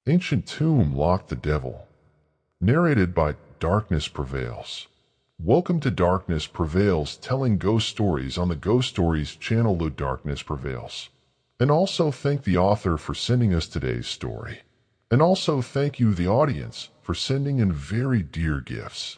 Ancient Tomb Locked the Devil. Narrated by Darkness Prevails. Welcome to Darkness Prevails, telling ghost stories on the Ghost Stories channel. Darkness Prevails. And also thank the author for sending us today's story. And also thank you, the audience, for sending in very dear gifts.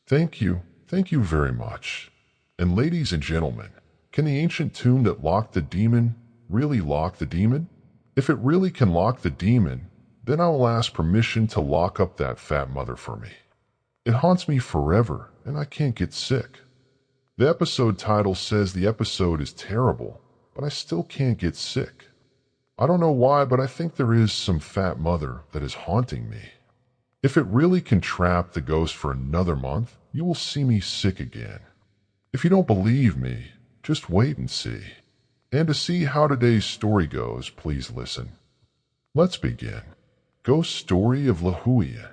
Thank you very much. And ladies and gentlemen, can the ancient tomb that locked the demon really lock the demon? If it really can lock the demon, then I will ask permission to lock up that fat mother for me. It haunts me forever, and I can't get sick. The episode title says the episode is terrible, but I still can't get sick. I don't know why, but I think there is some fat mother that is haunting me. If it really can trap the ghost for another month, you will see me sick again. If you don't believe me, just wait and see. And to see how today's story goes, please listen. Let's begin. Ghost Story of Lahuia.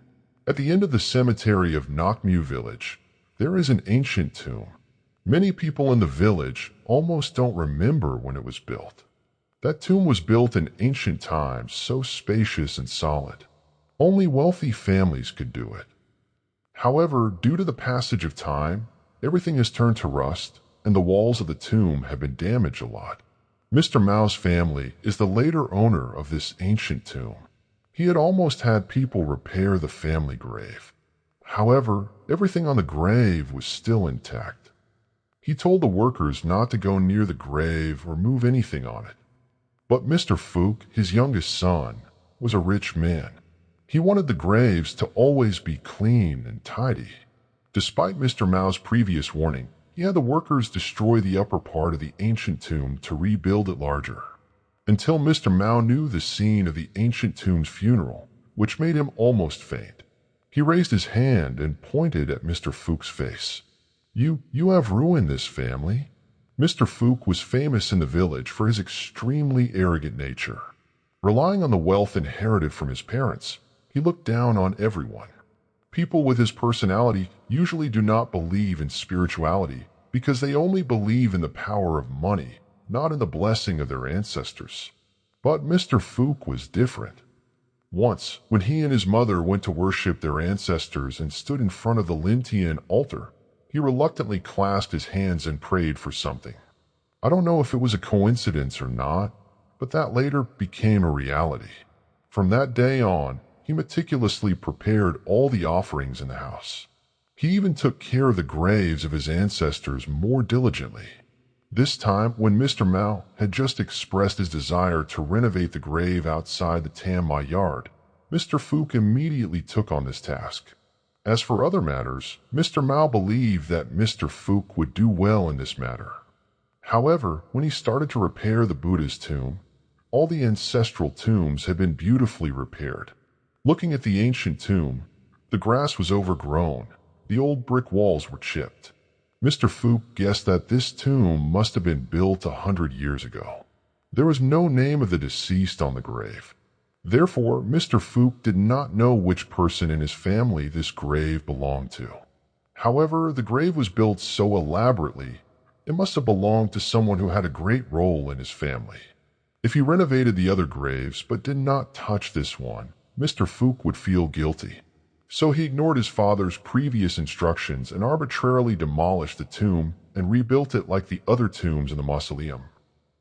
At the end of the cemetery of Nakmu village, there is an ancient tomb. Many people in the village almost don't remember when it was built. That tomb was built in ancient times, so spacious and solid. Only wealthy families could do it. However, due to the passage of time, everything has turned to rust, and the walls of the tomb have been damaged a lot. Mr. Mao's family is the later owner of this ancient tomb. He had almost had people repair the family grave. However, everything on the grave was still intact. He told the workers not to go near the grave or move anything on it. But Mr. Fook, his youngest son, was a rich man. He wanted the graves to always be clean and tidy. Despite Mr. Mao's previous warning, he had the workers destroy the upper part of the ancient tomb to rebuild it larger. Until Mr. Mao knew the scene of the ancient tomb's funeral, which made him almost faint. He raised his hand and pointed at Mr. Fook's face. You have ruined this family." Mr. Fook was famous in the village for his extremely arrogant nature. Relying on the wealth inherited from his parents, he looked down on everyone. People with his personality usually do not believe in spirituality because they only believe in the power of money, not in the blessing of their ancestors. But Mr. Fook was different. Once, when he and his mother went to worship their ancestors and stood in front of the Lintian altar, he reluctantly clasped his hands and prayed for something. I don't know if it was a coincidence or not, but that later became a reality. From that day on, he meticulously prepared all the offerings in the house. He even took care of the graves of his ancestors more diligently. This time, when Mr. Mao had just expressed his desire to renovate the grave outside the Tamma yard, Mr. Fook immediately took on this task. As for other matters, Mr. Mao believed that Mr. Fook would do well in this matter. However, when he started to repair the Buddha's tomb, all the ancestral tombs had been beautifully repaired. Looking at the ancient tomb, the grass was overgrown, the old brick walls were chipped. Mr. Fook guessed that this tomb must have been built 100 years ago. There was no name of the deceased on the grave. Therefore, Mr. Fook did not know which person in his family this grave belonged to. However, the grave was built so elaborately, it must have belonged to someone who had a great role in his family. If he renovated the other graves but did not touch this one, Mr. Fook would feel guilty. So he ignored his father's previous instructions and arbitrarily demolished the tomb and rebuilt it like the other tombs in the mausoleum.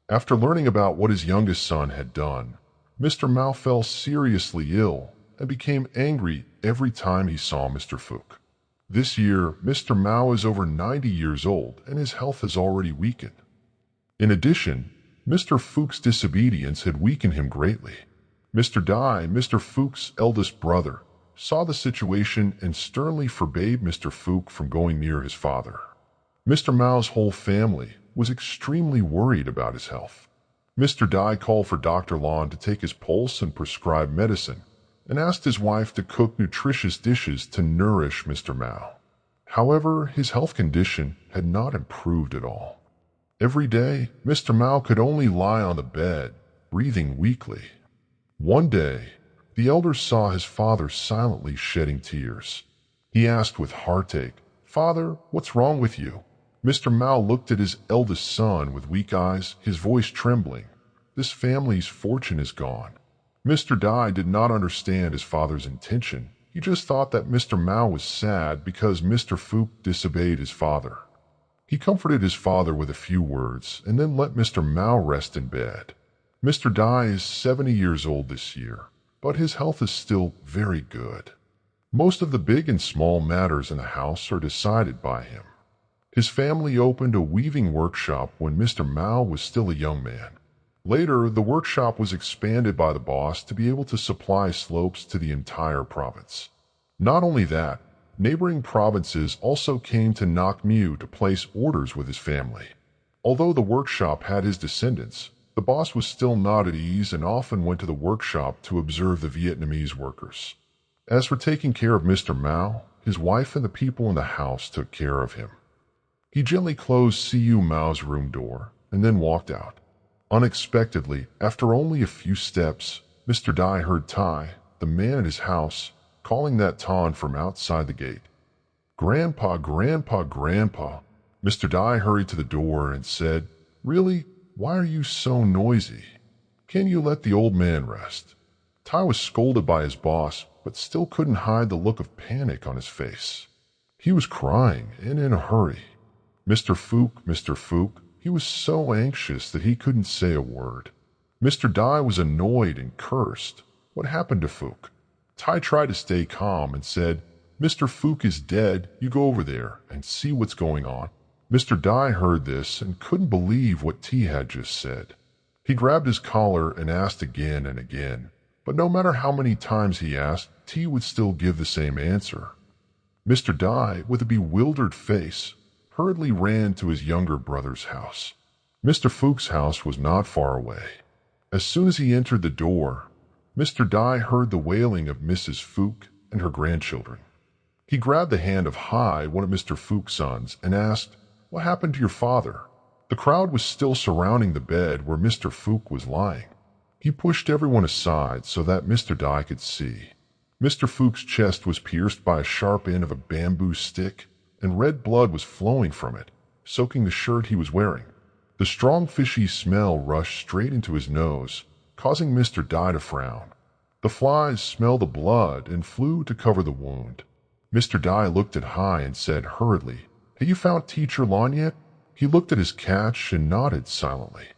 After learning about what his youngest son had done, Mr. Mao fell seriously ill and became angry every time he saw Mr. Fook. This year, Mr. Mao is over 90 years old and his health has already weakened. In addition, Mr. Fook's disobedience had weakened him greatly. Mr. Dai, Mr. Fook's eldest brother, saw the situation and sternly forbade Mr. Fook from going near his father. Mr. Mao's whole family was extremely worried about his health. Mr. Dai called for Dr. Lon to take his pulse and prescribe medicine, and asked his wife to cook nutritious dishes to nourish Mr. Mao. However, his health condition had not improved at all. Every day, Mr. Mao could only lie on the bed, breathing weakly. One day, the elder saw his father silently shedding tears. He asked with heartache, "Father, what's wrong with you?" Mr. Mao looked at his eldest son with weak eyes, his voice trembling. "This family's fortune is gone. Mr. Dai did not understand his father's intention. He just thought that Mr. Mao was sad because Mr. Fook disobeyed his father. He comforted his father with a few words and then let Mr. Mao rest in bed. Mr. Dai is 70 years old this year, but his health is still very good. Most of the big and small matters in the house are decided by him. His family opened a weaving workshop when Mr. Mao was still a young man. Later, the workshop was expanded by the boss to be able to supply slopes to the entire province. Not only that, neighboring provinces also came to Nakmu to place orders with his family. Although the workshop had his descendants, the boss was still not at ease and often went to the workshop to observe the Vietnamese workers. As for taking care of Mr. Mao, his wife and the people in the house took care of him. He gently closed Cu Mao's room door and then walked out. Unexpectedly, after only a few steps, Mr. Dai heard Tai, the man at his house, calling that Ton from outside the gate. "Grandpa, Grandpa, Grandpa." Mr. Dai hurried to the door and said, "Really? Why are you so noisy? Can you let the old man rest?" Tai was scolded by his boss, but still couldn't hide the look of panic on his face. He was crying and in a hurry. Mr. Fook, he was so anxious that he couldn't say a word. Mr. Dai was annoyed and cursed. What happened to Fook? Tai tried to stay calm and said, "Mr. Fook is dead. You go over there and see what's going on." Mr. Dai heard this and couldn't believe what T had just said. He grabbed his collar and asked again and again, but no matter how many times he asked, T would still give the same answer. Mr. Dai, with a bewildered face, hurriedly ran to his younger brother's house. Mr. Fook's house was not far away. As soon as he entered the door, Mr. Dai heard the wailing of Mrs. Fook and her grandchildren. He grabbed the hand of Hai, one of Mr. Fook's sons, and asked, "What happened to your father?" The crowd was still surrounding the bed where Mr. Fook was lying. He pushed everyone aside so that Mr. Dai could see. Mr. Fook's chest was pierced by a sharp end of a bamboo stick, and red blood was flowing from it, soaking the shirt he was wearing. The strong fishy smell rushed straight into his nose, causing Mr. Dai to frown. The flies smelled the blood and flew to cover the wound. Mr. Dai looked at Hai and said hurriedly, "Have you found Teacher Lon yet?" He looked at his catch and nodded silently.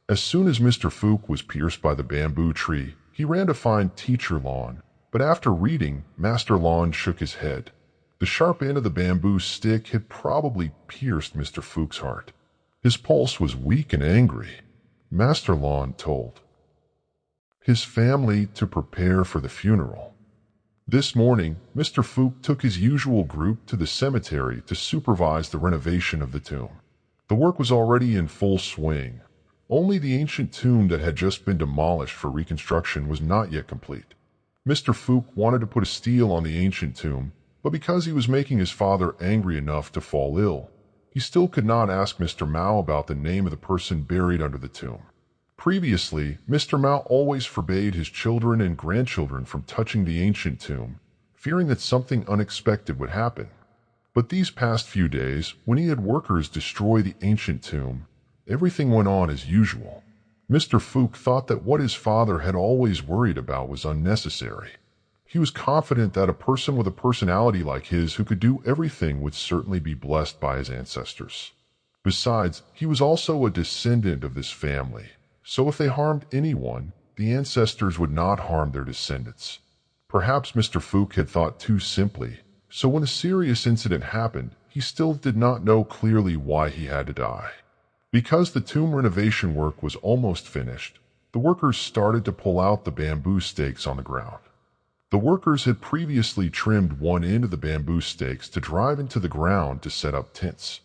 As soon as Mr. Fook was pierced by the bamboo tree, he ran to find Teacher Lon, but after reading, Master Lon shook his head. The sharp end of the bamboo stick had probably pierced Mr. Fook's heart. His pulse was weak and angry. Master Lon told his family to prepare for the funeral. This morning, Mr. Fook took his usual group to the cemetery to supervise the renovation of the tomb. The work was already in full swing. Only the ancient tomb that had just been demolished for reconstruction was not yet complete. Mr. Fook wanted to put a stele on the ancient tomb, but because he was making his father angry enough to fall ill, he still could not ask Mr. Mao about the name of the person buried under the tomb. Previously, Mr. Mao always forbade his children and grandchildren from touching the ancient tomb, fearing that something unexpected would happen. But these past few days, when he had workers destroy the ancient tomb, everything went on as usual. Mr. Fook thought that what his father had always worried about was unnecessary. He was confident that a person with a personality like his who could do everything would certainly be blessed by his ancestors. Besides, he was also a descendant of this family, so if they harmed anyone, the ancestors would not harm their descendants. Perhaps Mr. Fook had thought too simply, so when a serious incident happened, he still did not know clearly why he had to die. Because the tomb renovation work was almost finished, the workers started to pull out the bamboo stakes on the ground. The workers had previously trimmed one end of the bamboo stakes to drive into the ground to set up tents.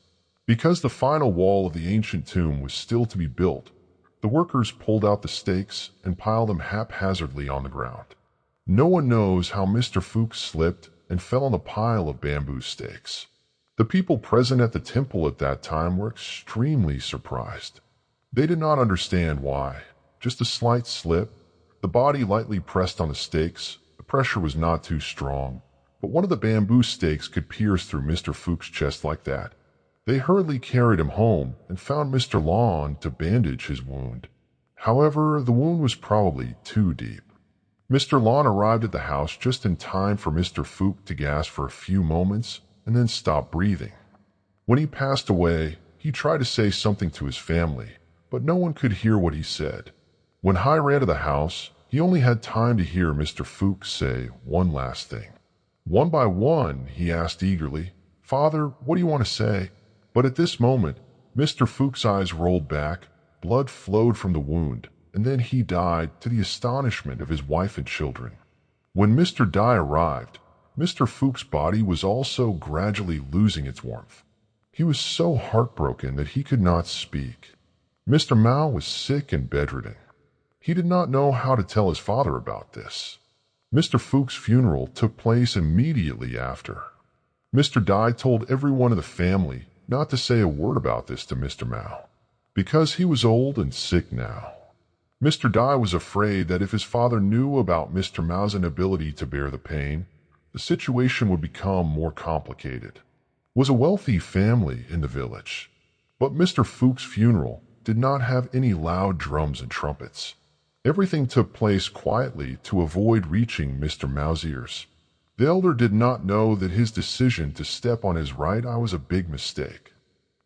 Because the final wall of the ancient tomb was still to be built, the workers pulled out the stakes and piled them haphazardly on the ground. No one knows how Mr. Fook slipped and fell on the pile of bamboo stakes. The people present at the temple at that time were extremely surprised. They did not understand why. Just a slight slip, the body lightly pressed on the stakes. The pressure was not too strong, but one of the bamboo stakes could pierce through Mr. Fook's chest like that. They hurriedly carried him home and found Mr. Lon to bandage his wound. However, the wound was probably too deep. Mr. Lawn arrived at the house just in time for Mr. Fook to gasp for a few moments and then stop breathing. When he passed away, he tried to say something to his family, but no one could hear what he said. When High ran to the house, he only had time to hear Mr. Fook say one last thing. One by one, he asked eagerly, "Father, what do you want to say?" But at this moment, Mr. Fook's eyes rolled back, blood flowed from the wound, and then he died to the astonishment of his wife and children. When Mr. Dye arrived, Mr. Fook's body was also gradually losing its warmth. He was so heartbroken that he could not speak. Mr. Mao was sick and bedridden. He did not know how to tell his father about this. Mr. Fook's funeral took place immediately after. Mr. Dye told everyone of the family not to say a word about this to Mr. Mao, because he was old and sick now. Mr. Dye was afraid that if his father knew about Mr. Mao's inability to bear the pain, the situation would become more complicated. It was a wealthy family in the village, but Mr. Fook's funeral did not have any loud drums and trumpets. Everything took place quietly to avoid reaching Mr. Mao's ears. The elder did not know that his decision to step on his right eye was a big mistake,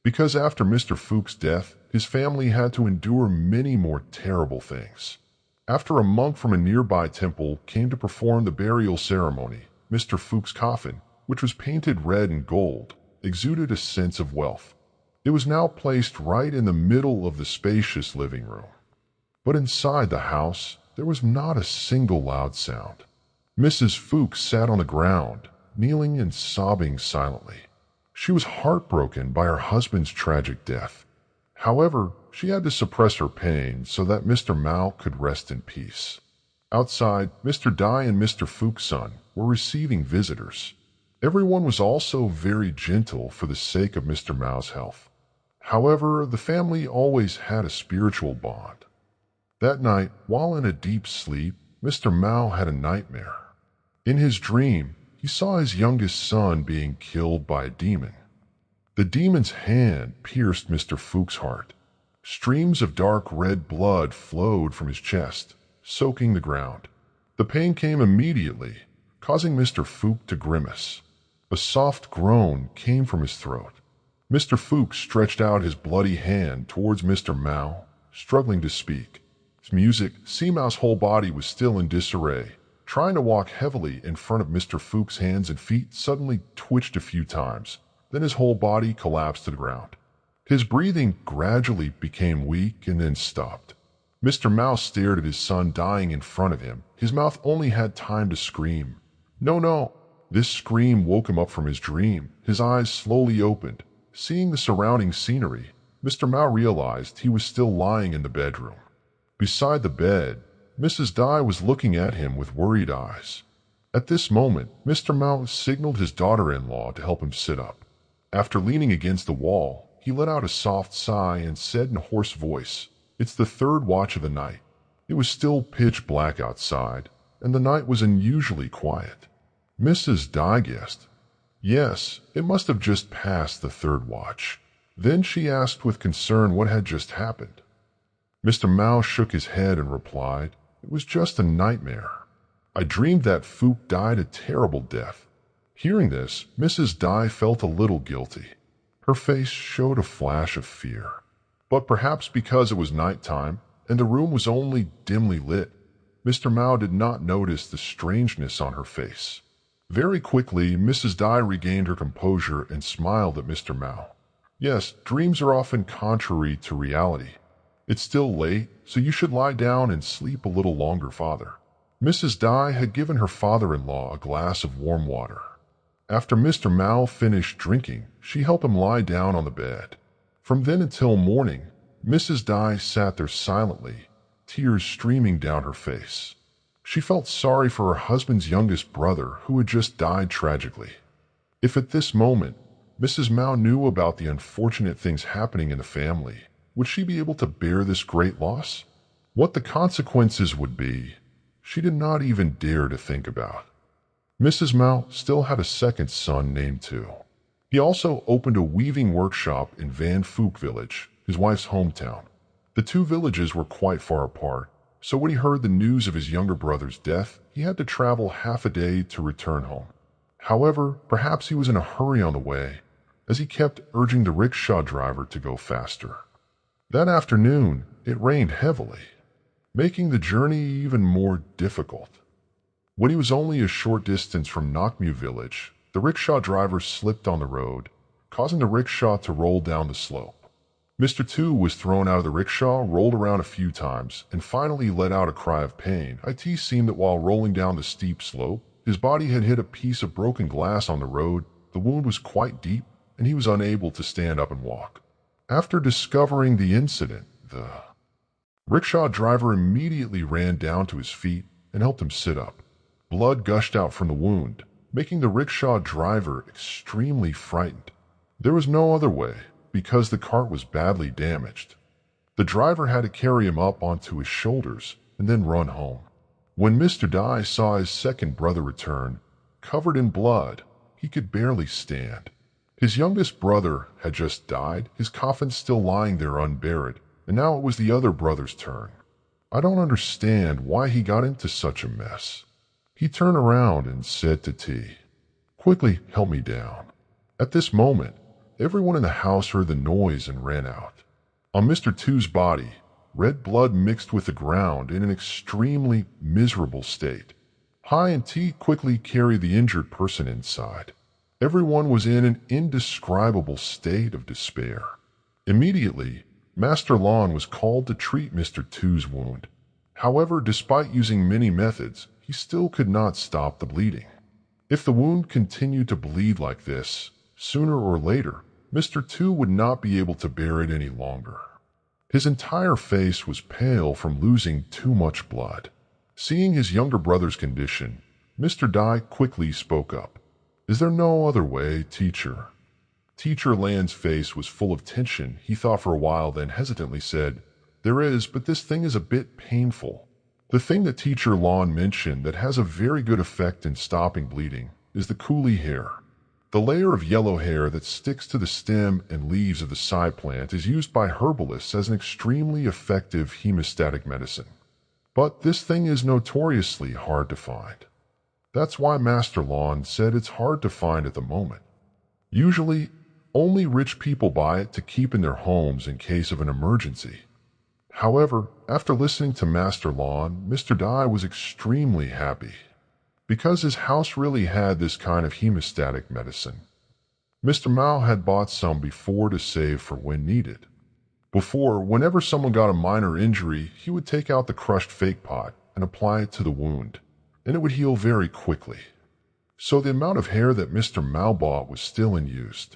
because after Mr. Fook's death, his family had to endure many more terrible things. After a monk from a nearby temple came to perform the burial ceremony, Mr. Fook's coffin, which was painted red and gold, exuded a sense of wealth. It was now placed right in the middle of the spacious living room. But inside the house, there was not a single loud sound. Mrs. Fook sat on the ground, kneeling and sobbing silently. She was heartbroken by her husband's tragic death. However, she had to suppress her pain so that Mr. Mao could rest in peace. Outside, Mr. Dye and Mr. Fook's son were receiving visitors. Everyone was also very gentle for the sake of Mr. Mao's health. However, the family always had a spiritual bond. That night, while in a deep sleep, Mr. Mao had a nightmare. In his dream, he saw his youngest son being killed by a demon. The demon's hand pierced Mr. Fook's heart. Streams of dark red blood flowed from his chest, soaking the ground. The pain came immediately, causing Mr. Fook to grimace. A soft groan came from his throat. Mr. Fook stretched out his bloody hand towards Mr. Mao, struggling to speak. His music, Seamau's whole body was still in disarray. Trying to walk heavily in front of Mr. Fook's hands and feet suddenly twitched a few times. Then his whole body collapsed to the ground. His breathing gradually became weak and then stopped. Mr. Mao stared at his son dying in front of him. His mouth only had time to scream, "No, no!" This scream woke him up from his dream. His eyes slowly opened. Seeing the surrounding scenery, Mr. Mao realized he was still lying in the bedroom. Beside the bed, Mrs. Dye was looking at him with worried eyes. At this moment, Mr. Mao signaled his daughter-in-law to help him sit up. After leaning against the wall, he let out a soft sigh and said in a hoarse voice, "It's the third watch of the night." It was still pitch black outside, and the night was unusually quiet. Mrs. Dye guessed, "Yes, it must have just passed the third watch." Then she asked with concern what had just happened. Mr. Mao shook his head and replied, "It was just a nightmare. I dreamed that Fook died a terrible death." Hearing this, Mrs. Dye felt a little guilty. Her face showed a flash of fear. But perhaps because it was nighttime and the room was only dimly lit, Mr. Mao did not notice the strangeness on her face. Very quickly, Mrs. Dye regained her composure and smiled at Mr. Mao. "Yes, dreams are often contrary to reality. It's still late, so you should lie down and sleep a little longer, Father." Mrs. Dye had given her father-in-law a glass of warm water. After Mr. Mao finished drinking, she helped him lie down on the bed. From then until morning, Mrs. Dye sat there silently, tears streaming down her face. She felt sorry for her husband's youngest brother who had just died tragically. If at this moment Mrs. Mao knew about the unfortunate things happening in the family, would she be able to bear this great loss? What the consequences would be, she did not even dare to think about. Mrs. Mao still had a second son named Tu. He also opened a weaving workshop in Van Phuc village, his wife's hometown. The two villages were quite far apart, So when he heard the news of his younger brother's death, he had to travel half a day to return home. However, perhaps he was in a hurry on the way, as he kept urging the rickshaw driver to go faster. That afternoon, it rained heavily, making the journey even more difficult. When he was only a short distance from Nakmu village, the rickshaw driver slipped on the road, causing the rickshaw to roll down the slope. Mr. Two was thrown out of the rickshaw, rolled around a few times, and finally let out a cry of pain. It seemed that while rolling down the steep slope, his body had hit a piece of broken glass on the road. The wound was quite deep, and he was unable to stand up and walk. After discovering the incident, the rickshaw driver immediately ran down to his feet and helped him sit up. Blood gushed out from the wound, making the rickshaw driver extremely frightened. There was no other way, because the cart was badly damaged. The driver had to carry him up onto his shoulders and then run home. When Mr. Dai saw his second brother return, covered in blood, he could barely stand. His youngest brother had just died, his coffin still lying there unburied, and now it was the other brother's turn. I don't understand why he got into such a mess. He turned around and said to T, "Quickly help me down." At this moment, everyone in the house heard the noise and ran out. On Mr. Two's body, red blood mixed with the ground in an extremely miserable state. Hai and T quickly carried the injured person inside. Everyone was in an indescribable state of despair. Immediately, Master Lon was called to treat Mr. Two's wound. However, despite using many methods, he still could not stop the bleeding. If the wound continued to bleed like this, sooner or later, Mr. Two would not be able to bear it any longer. His entire face was pale from losing too much blood. Seeing his younger brother's condition, Mr. Dai quickly spoke up. "Is there no other way, teacher?" Teacher Lan's face was full of tension. He thought for a while, then hesitantly said, "There is, but this thing is a bit painful." The thing that Teacher Lon mentioned that has a very good effect in stopping bleeding is the coolie hair. The layer of yellow hair that sticks to the stem and leaves of the sai plant is used by herbalists as an extremely effective hemostatic medicine. But this thing is notoriously hard to find. That's why Master Lon said it's hard to find at the moment. Usually, only rich people buy it to keep in their homes in case of an emergency. However, after listening to Master Lon, Mr. Dai was extremely happy, because his house really had this kind of hemostatic medicine. Mr. Mao had bought some before to save for when needed. Before, whenever someone got a minor injury, he would take out the crushed fake pot and apply it to the wound, and it would heal very quickly. So the amount of hair that Mr. Mao bought was still in use.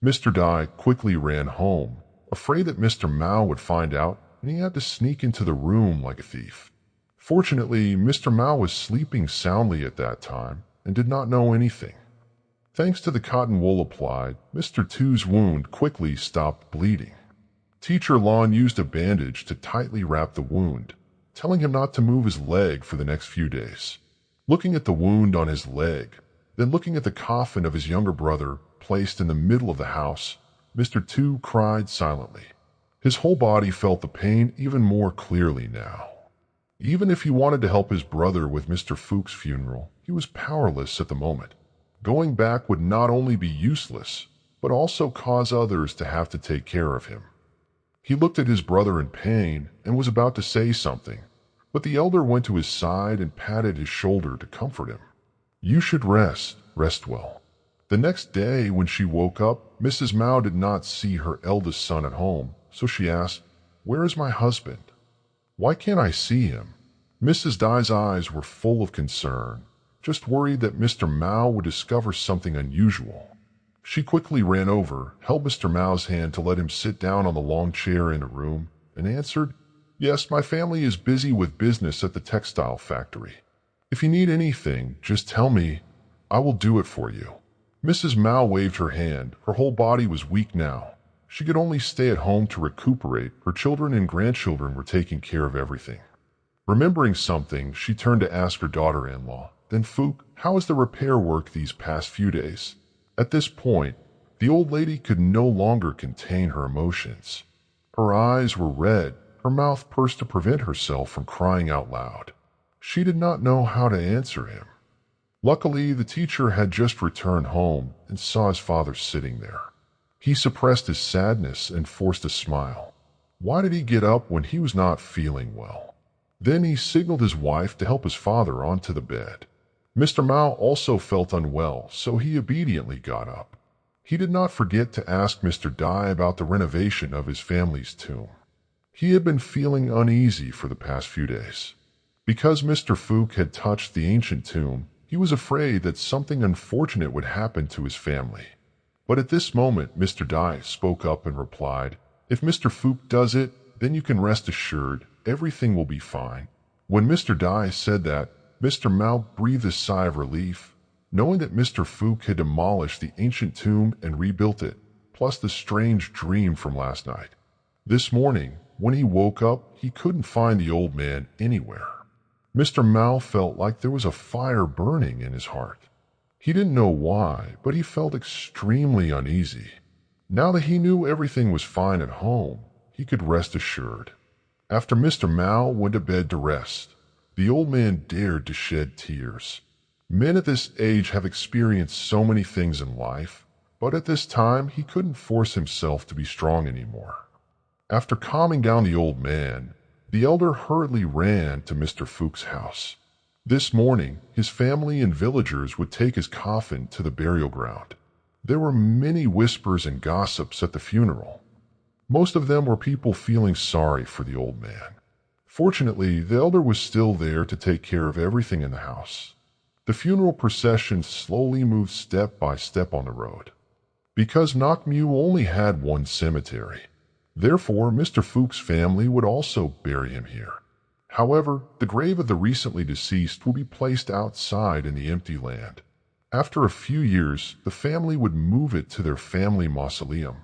Mr. Dai quickly ran home, afraid that Mr. Mao would find out, and he had to sneak into the room like a thief. Fortunately, Mr. Mao was sleeping soundly at that time and did not know anything. Thanks to the cotton wool applied, Mr. Two's wound quickly stopped bleeding. Teacher Lon used a bandage to tightly wrap the wound, telling him not to move his leg for the next few days. Looking at the wound on his leg, then looking at the coffin of his younger brother placed in the middle of the house, Mr. Two cried silently. His whole body felt the pain even more clearly now. Even if he wanted to help his brother with Mr. Fuchs' funeral, he was powerless at the moment. Going back would not only be useless, but also cause others to have to take care of him. He looked at his brother in pain and was about to say something, but the elder went to his side and patted his shoulder to comfort him. "You should rest well." The next day, when she woke up, Mrs. Mao did not see her eldest son at home, so she asked, "Where is my husband? Why can't I see him?" Mrs. Dai's eyes were full of concern, just worried that Mr. Mao would discover something unusual. She quickly ran over, held Mr. Mao's hand to let him sit down on the long chair in the room, and answered, "Yes, my family is busy with business at the textile factory. If you need anything, just tell me. I will do it for you." Mrs. Mao waved her hand. Her whole body was weak now. She could only stay at home to recuperate. Her children and grandchildren were taking care of everything. Remembering something, she turned to ask her daughter-in-law, "Then Fook, how is the repair work these past few days?" At this point, the old lady could no longer contain her emotions. Her eyes were red, her mouth pursed to prevent herself from crying out loud. She did not know how to answer him. Luckily, the teacher had just returned home and saw his father sitting there. He suppressed his sadness and forced a smile. Why did he get up when he was not feeling well? Then he signaled his wife to help his father onto the bed. Mr. Mao also felt unwell, so he obediently got up. He did not forget to ask Mr. Dai about the renovation of his family's tomb. He had been feeling uneasy for the past few days. Because Mr. Fook had touched the ancient tomb, he was afraid that something unfortunate would happen to his family. But at this moment, Mr. Dai spoke up and replied, "If Mr. Fook does it, then you can rest assured everything will be fine." When Mr. Dai said that, Mr. Mao breathed a sigh of relief, knowing that Mr. Fook had demolished the ancient tomb and rebuilt it, plus the strange dream from last night. This morning, when he woke up, he couldn't find the old man anywhere. Mr. Mao felt like there was a fire burning in his heart. He didn't know why, but he felt extremely uneasy. Now that he knew everything was fine at home, he could rest assured. After Mr. Mao went to bed to rest, the old man dared to shed tears. Men at this age have experienced so many things in life, but at this time he couldn't force himself to be strong anymore. After calming down the old man, the elder hurriedly ran to Mr. Fook's house. This morning, his family and villagers would take his coffin to the burial ground. There were many whispers and gossips at the funeral. Most of them were people feeling sorry for the old man. Fortunately, the elder was still there to take care of everything in the house. The funeral procession slowly moved step by step on the road. Because Nakmu only had one cemetery, therefore Mr. Fook's family would also bury him here. However, the grave of the recently deceased will be placed outside in the empty land. After a few years, the family would move it to their family mausoleum.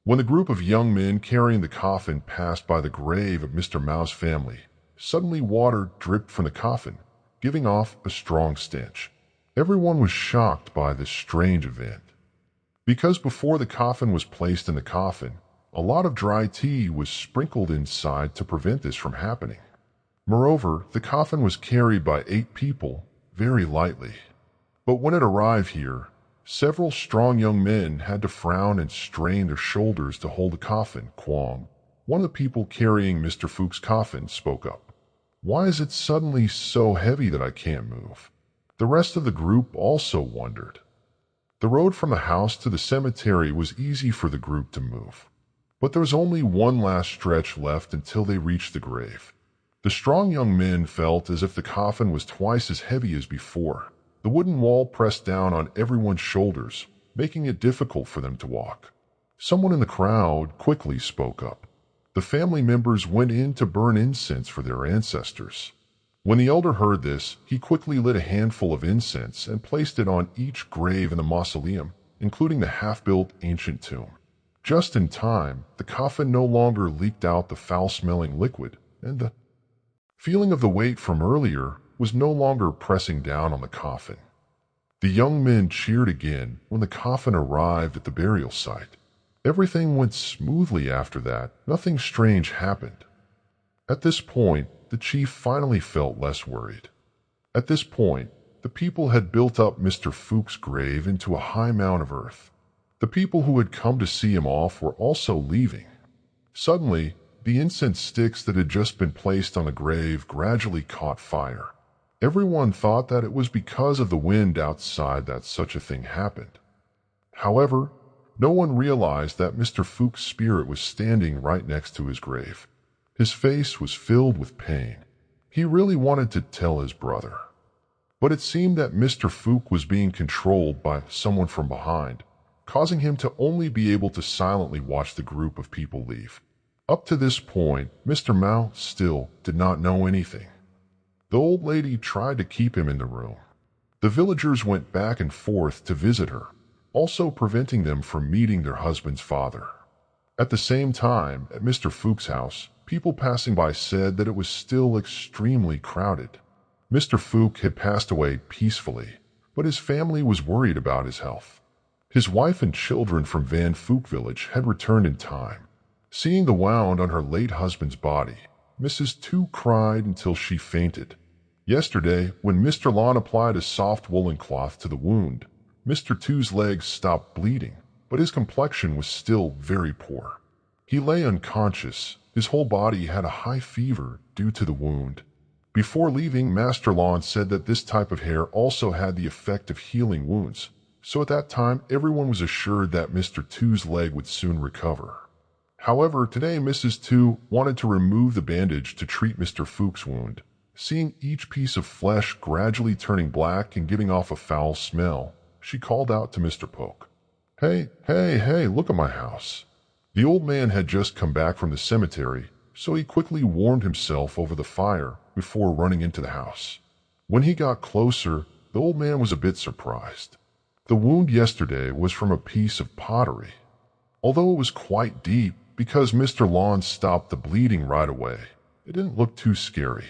When the group of young men carrying the coffin passed by the grave of Mr. Mao's family, suddenly water dripped from the coffin, giving off a strong stench. Everyone was shocked by this strange event. Because before the coffin was placed in the coffin, a lot of dry tea was sprinkled inside to prevent this from happening. Moreover, the coffin was carried by 8 people very lightly. But when it arrived here, several strong young men had to frown and strain their shoulders to hold the coffin. Kwong, one of the people carrying Mr. Fook's coffin, spoke up. "Why is it suddenly so heavy that I can't move?" The rest of the group also wondered. The road from the house to the cemetery was easy for the group to move. But there was only one last stretch left until they reached the grave. The strong young men felt as if the coffin was twice as heavy as before. The wooden wall pressed down on everyone's shoulders, making it difficult for them to walk. Someone in the crowd quickly spoke up. The family members went in to burn incense for their ancestors. When the elder heard this, he quickly lit a handful of incense and placed it on each grave in the mausoleum, including the half-built ancient tomb. Just in time, the coffin no longer leaked out the foul-smelling liquid, and the feeling of the weight from earlier was no longer pressing down on the coffin. The young men cheered again when the coffin arrived at the burial site. Everything went smoothly after that. Nothing strange happened. At this point, the chief finally felt less worried. At this point, the people had built up Mr. Fook's grave into a high mound of earth. The people who had come to see him off were also leaving. Suddenly, the incense sticks that had just been placed on the grave gradually caught fire. Everyone thought that it was because of the wind outside that such a thing happened. However, no one realized that Mr. Fook's spirit was standing right next to his grave. His face was filled with pain. He really wanted to tell his brother. But it seemed that Mr. Fook was being controlled by someone from behind, causing him to only be able to silently watch the group of people leave. Up to this point, Mr. Mao still did not know anything. The old lady tried to keep him in the room. The villagers went back and forth to visit her, also preventing them from meeting their husband's father. At the same time, at Mr. Fook's house, people passing by said that it was still extremely crowded. Mr. Fook had passed away peacefully, but his family was worried about his health. His wife and children from Van Fook village had returned in time. Seeing the wound on her late husband's body, Mrs. Two cried until she fainted. Yesterday, when Mr. Lon applied a soft woolen cloth to the wound, Mr. Two's legs stopped bleeding, but his complexion was still very poor. He lay unconscious. His whole body had a high fever due to the wound. Before leaving, Master Lon said that this type of hair also had the effect of healing wounds, so at that time everyone was assured that Mr. Two's leg would soon recover. However, today Mrs. Two wanted to remove the bandage to treat Mr. Fuchs' wound. Seeing each piece of flesh gradually turning black and giving off a foul smell, she called out to Mr. Poke. Hey, look at my house." The old man had just come back from the cemetery, so he quickly warmed himself over the fire before running into the house. When he got closer, the old man was a bit surprised. The wound yesterday was from a piece of pottery. Although it was quite deep, because Mr. Lon stopped the bleeding right away, it didn't look too scary.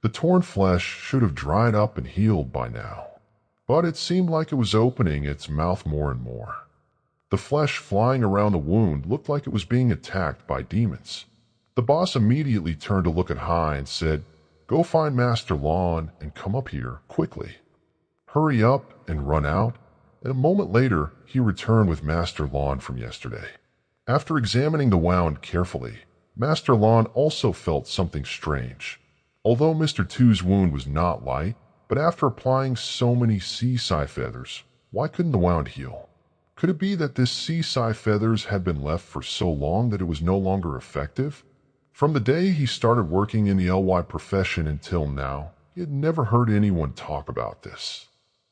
The torn flesh should have dried up and healed by now, but it seemed like it was opening its mouth more and more. The flesh flying around the wound looked like it was being attacked by demons. The boss immediately turned to look at Hai and said, "Go find Master Lon and come up here quickly. Hurry up and run out." And a moment later, he returned with Master Lon from yesterday. After examining the wound carefully, Master Lon also felt something strange. Although Mr. Two's wound was not light, but after applying so many sea-sai feathers, why couldn't the wound heal? Could it be that this sea-sai feathers had been left for so long that it was no longer effective? From the day he started working in the LY profession until now, he had never heard anyone talk about this.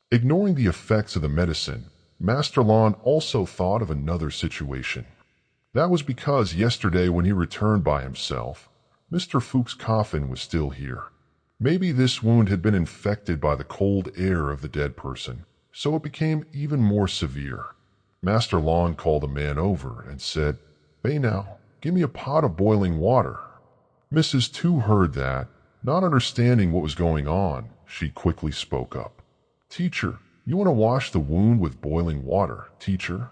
Ignoring the effects of the medicine, Master Lon also thought of another situation. That was because yesterday when he returned by himself, Mr. Fuchs' coffin was still here. Maybe this wound had been infected by the cold air of the dead person, so it became even more severe. Master Lon called a man over and said, "Hey now, give me a pot of boiling water." Mrs. Two heard that. Not understanding what was going on, she quickly spoke up. "Teacher, you want to wash the wound with boiling water, teacher?"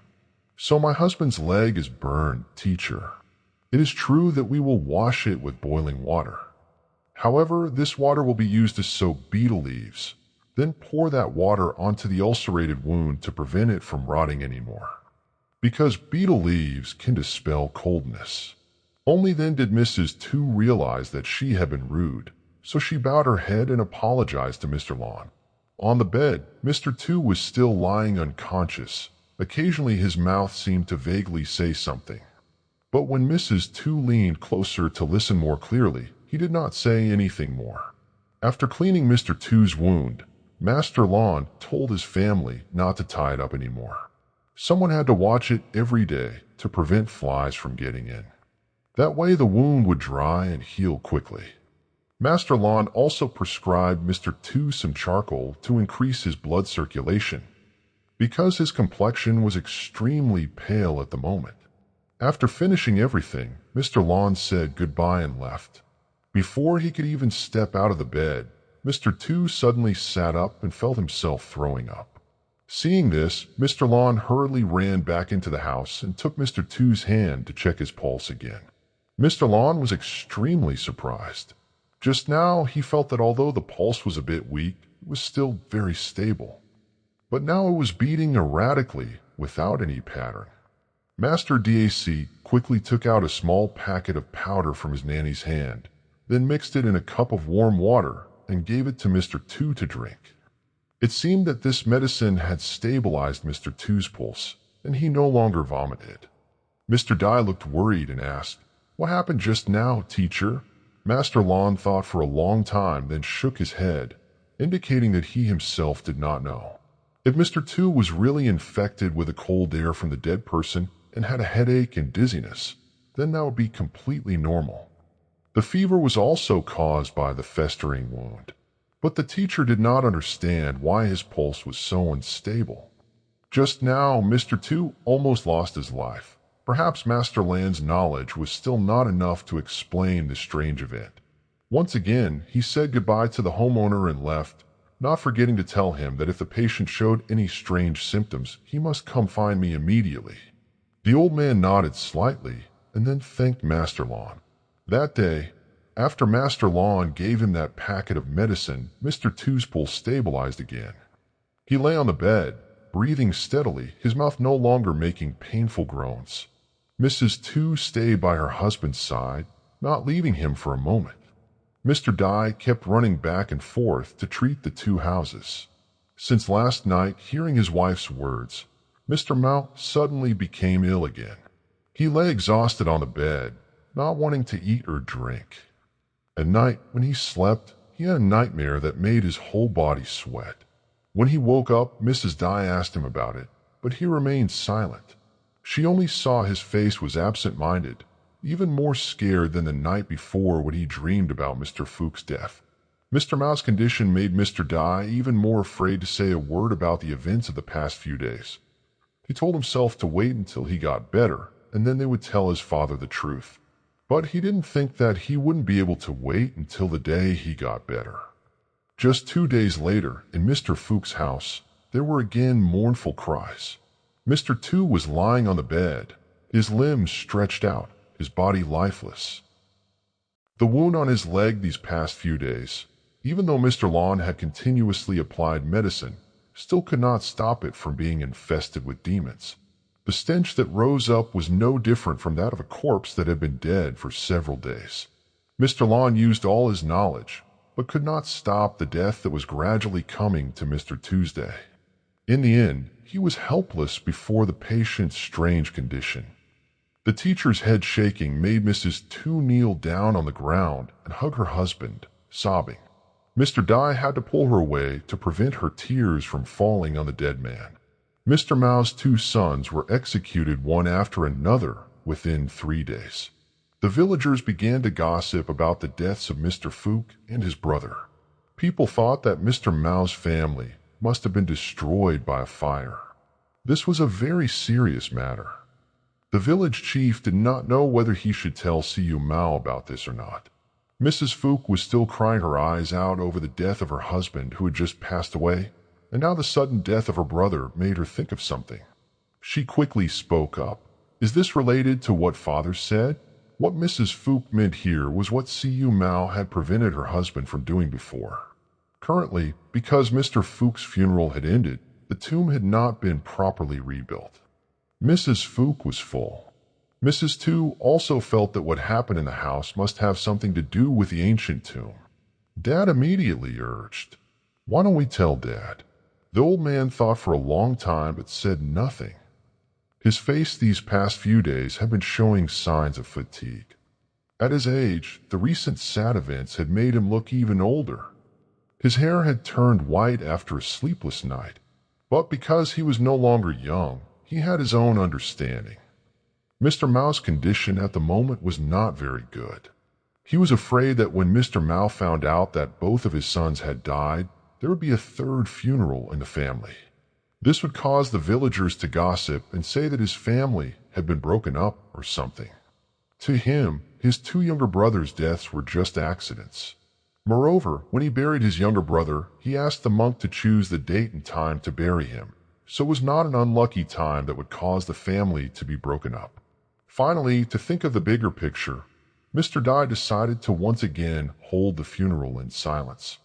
"So my husband's leg is burned, teacher. It is true that we will wash it with boiling water. However, this water will be used to soak betel leaves. Then pour that water onto the ulcerated wound to prevent it from rotting anymore, because betel leaves can dispel coldness." Only then did Mrs. Two realize that she had been rude, so she bowed her head and apologized to Mr. Lon. On the bed, Mr. Two was still lying unconscious. Occasionally his mouth seemed to vaguely say something. But when Mrs. Two leaned closer to listen more clearly, he did not say anything more. After cleaning Mr. Two's wound, Master Lon told his family not to tie it up anymore. Someone had to watch it every day to prevent flies from getting in. That way the wound would dry and heal quickly. Master Lon also prescribed Mr. Two some charcoal to increase his blood circulation, because his complexion was extremely pale at the moment. After finishing everything, Mr. Lon said goodbye and left. Before he could even step out of the bed, Mr. Two suddenly sat up and felt himself throwing up. Seeing this, Mr. Lon hurriedly ran back into the house and took Mr. Two's hand to check his pulse again. Mr. Lon was extremely surprised. Just now, he felt that although the pulse was a bit weak, it was still very stable. But now it was beating erratically, without any pattern. Master DAC quickly took out a small packet of powder from his nanny's hand, then mixed it in a cup of warm water and gave it to Mr. Two to drink. It seemed that this medicine had stabilized Mr. Two's pulse, and he no longer vomited. Mr. Dai looked worried and asked, "What happened just now, teacher?" Master Lon thought for a long time, then shook his head, indicating that he himself did not know. If Mr. Two was really infected with the cold air from the dead person and had a headache and dizziness, then that would be completely normal. The fever was also caused by the festering wound, but the teacher did not understand why his pulse was so unstable. Just now, Mr. Two almost lost his life. Perhaps Master Lan's knowledge was still not enough to explain this strange event. Once again, he said goodbye to the homeowner and left, not forgetting to tell him that if the patient showed any strange symptoms, he must come find me immediately. The old man nodded slightly, and then thanked Master Lawn. That day, after Master Lawn gave him that packet of medicine, Mr. Two's pulse stabilized again. He lay on the bed, breathing steadily, his mouth no longer making painful groans. Mrs. Two stayed by her husband's side, not leaving him for a moment. Mr. Dye kept running back and forth to treat the two houses. Since last night, hearing his wife's words, Mr. Mao suddenly became ill again. He lay exhausted on the bed, not wanting to eat or drink. At night, when he slept, he had a nightmare that made his whole body sweat. When he woke up, Mrs. Dye asked him about it, but he remained silent. She only saw his face was absent-minded, even more scared than the night before when he dreamed about Mr. Fuchs' death. Mr. Mao's condition made Mr. Dye even more afraid to say a word about the events of the past few days. He told himself to wait until he got better, and then they would tell his father the truth. But he didn't think that he wouldn't be able to wait until the day he got better. Just 2 days later, in Mr. Fuchs' house, there were again mournful cries. Mr. Two was lying on the bed, his limbs stretched out, his body lifeless. The wound on his leg these past few days, even though Mr. Lawn had continuously applied medicine, still could not stop it from being infested with demons. The stench that rose up was no different from that of a corpse that had been dead for several days. Mr. Lawn used all his knowledge, but could not stop the death that was gradually coming to Mr. Tuesday. In the end, he was helpless before the patient's strange condition. The teacher's head shaking made Mrs. Two kneel down on the ground and hug her husband, sobbing. Mr. Dye had to pull her away to prevent her tears from falling on the dead man. Mr. Mao's 2 sons were executed one after another within 3 days. The villagers began to gossip about the deaths of Mr. Fuchs and his brother. People thought that Mr. Mao's family must have been destroyed by a fire. This was a very serious matter. The village chief did not know whether he should tell Siyu Mao about this or not. Mrs. Fuchs was still crying her eyes out over the death of her husband who had just passed away, and now the sudden death of her brother made her think of something. She quickly spoke up. Is this related to what father said? What Mrs. Fuchs meant here was what Siyu Mao had prevented her husband from doing before. Currently, because Mr. Fuchs' funeral had ended, the tomb had not been properly rebuilt. Mrs. Fuchs was full. Mrs. Two also felt that what happened in the house must have something to do with the ancient tomb. Dad immediately urged, "Why don't we tell Dad?" The old man thought for a long time but said nothing. His face these past few days had been showing signs of fatigue. At his age, the recent sad events had made him look even older. His hair had turned white after a sleepless night, but because he was no longer young, he had his own understanding. Mr. Mao's condition at the moment was not very good. He was afraid that when Mr. Mao found out that both of his sons had died, there would be a 3rd funeral in the family. This would cause the villagers to gossip and say that his family had been broken up or something. To him, his 2 younger brothers' deaths were just accidents. Moreover, when he buried his younger brother, he asked the monk to choose the date and time to bury him, so it was not an unlucky time that would cause the family to be broken up. Finally, to think of the bigger picture, Mr. Dye decided to once again hold the funeral in silence.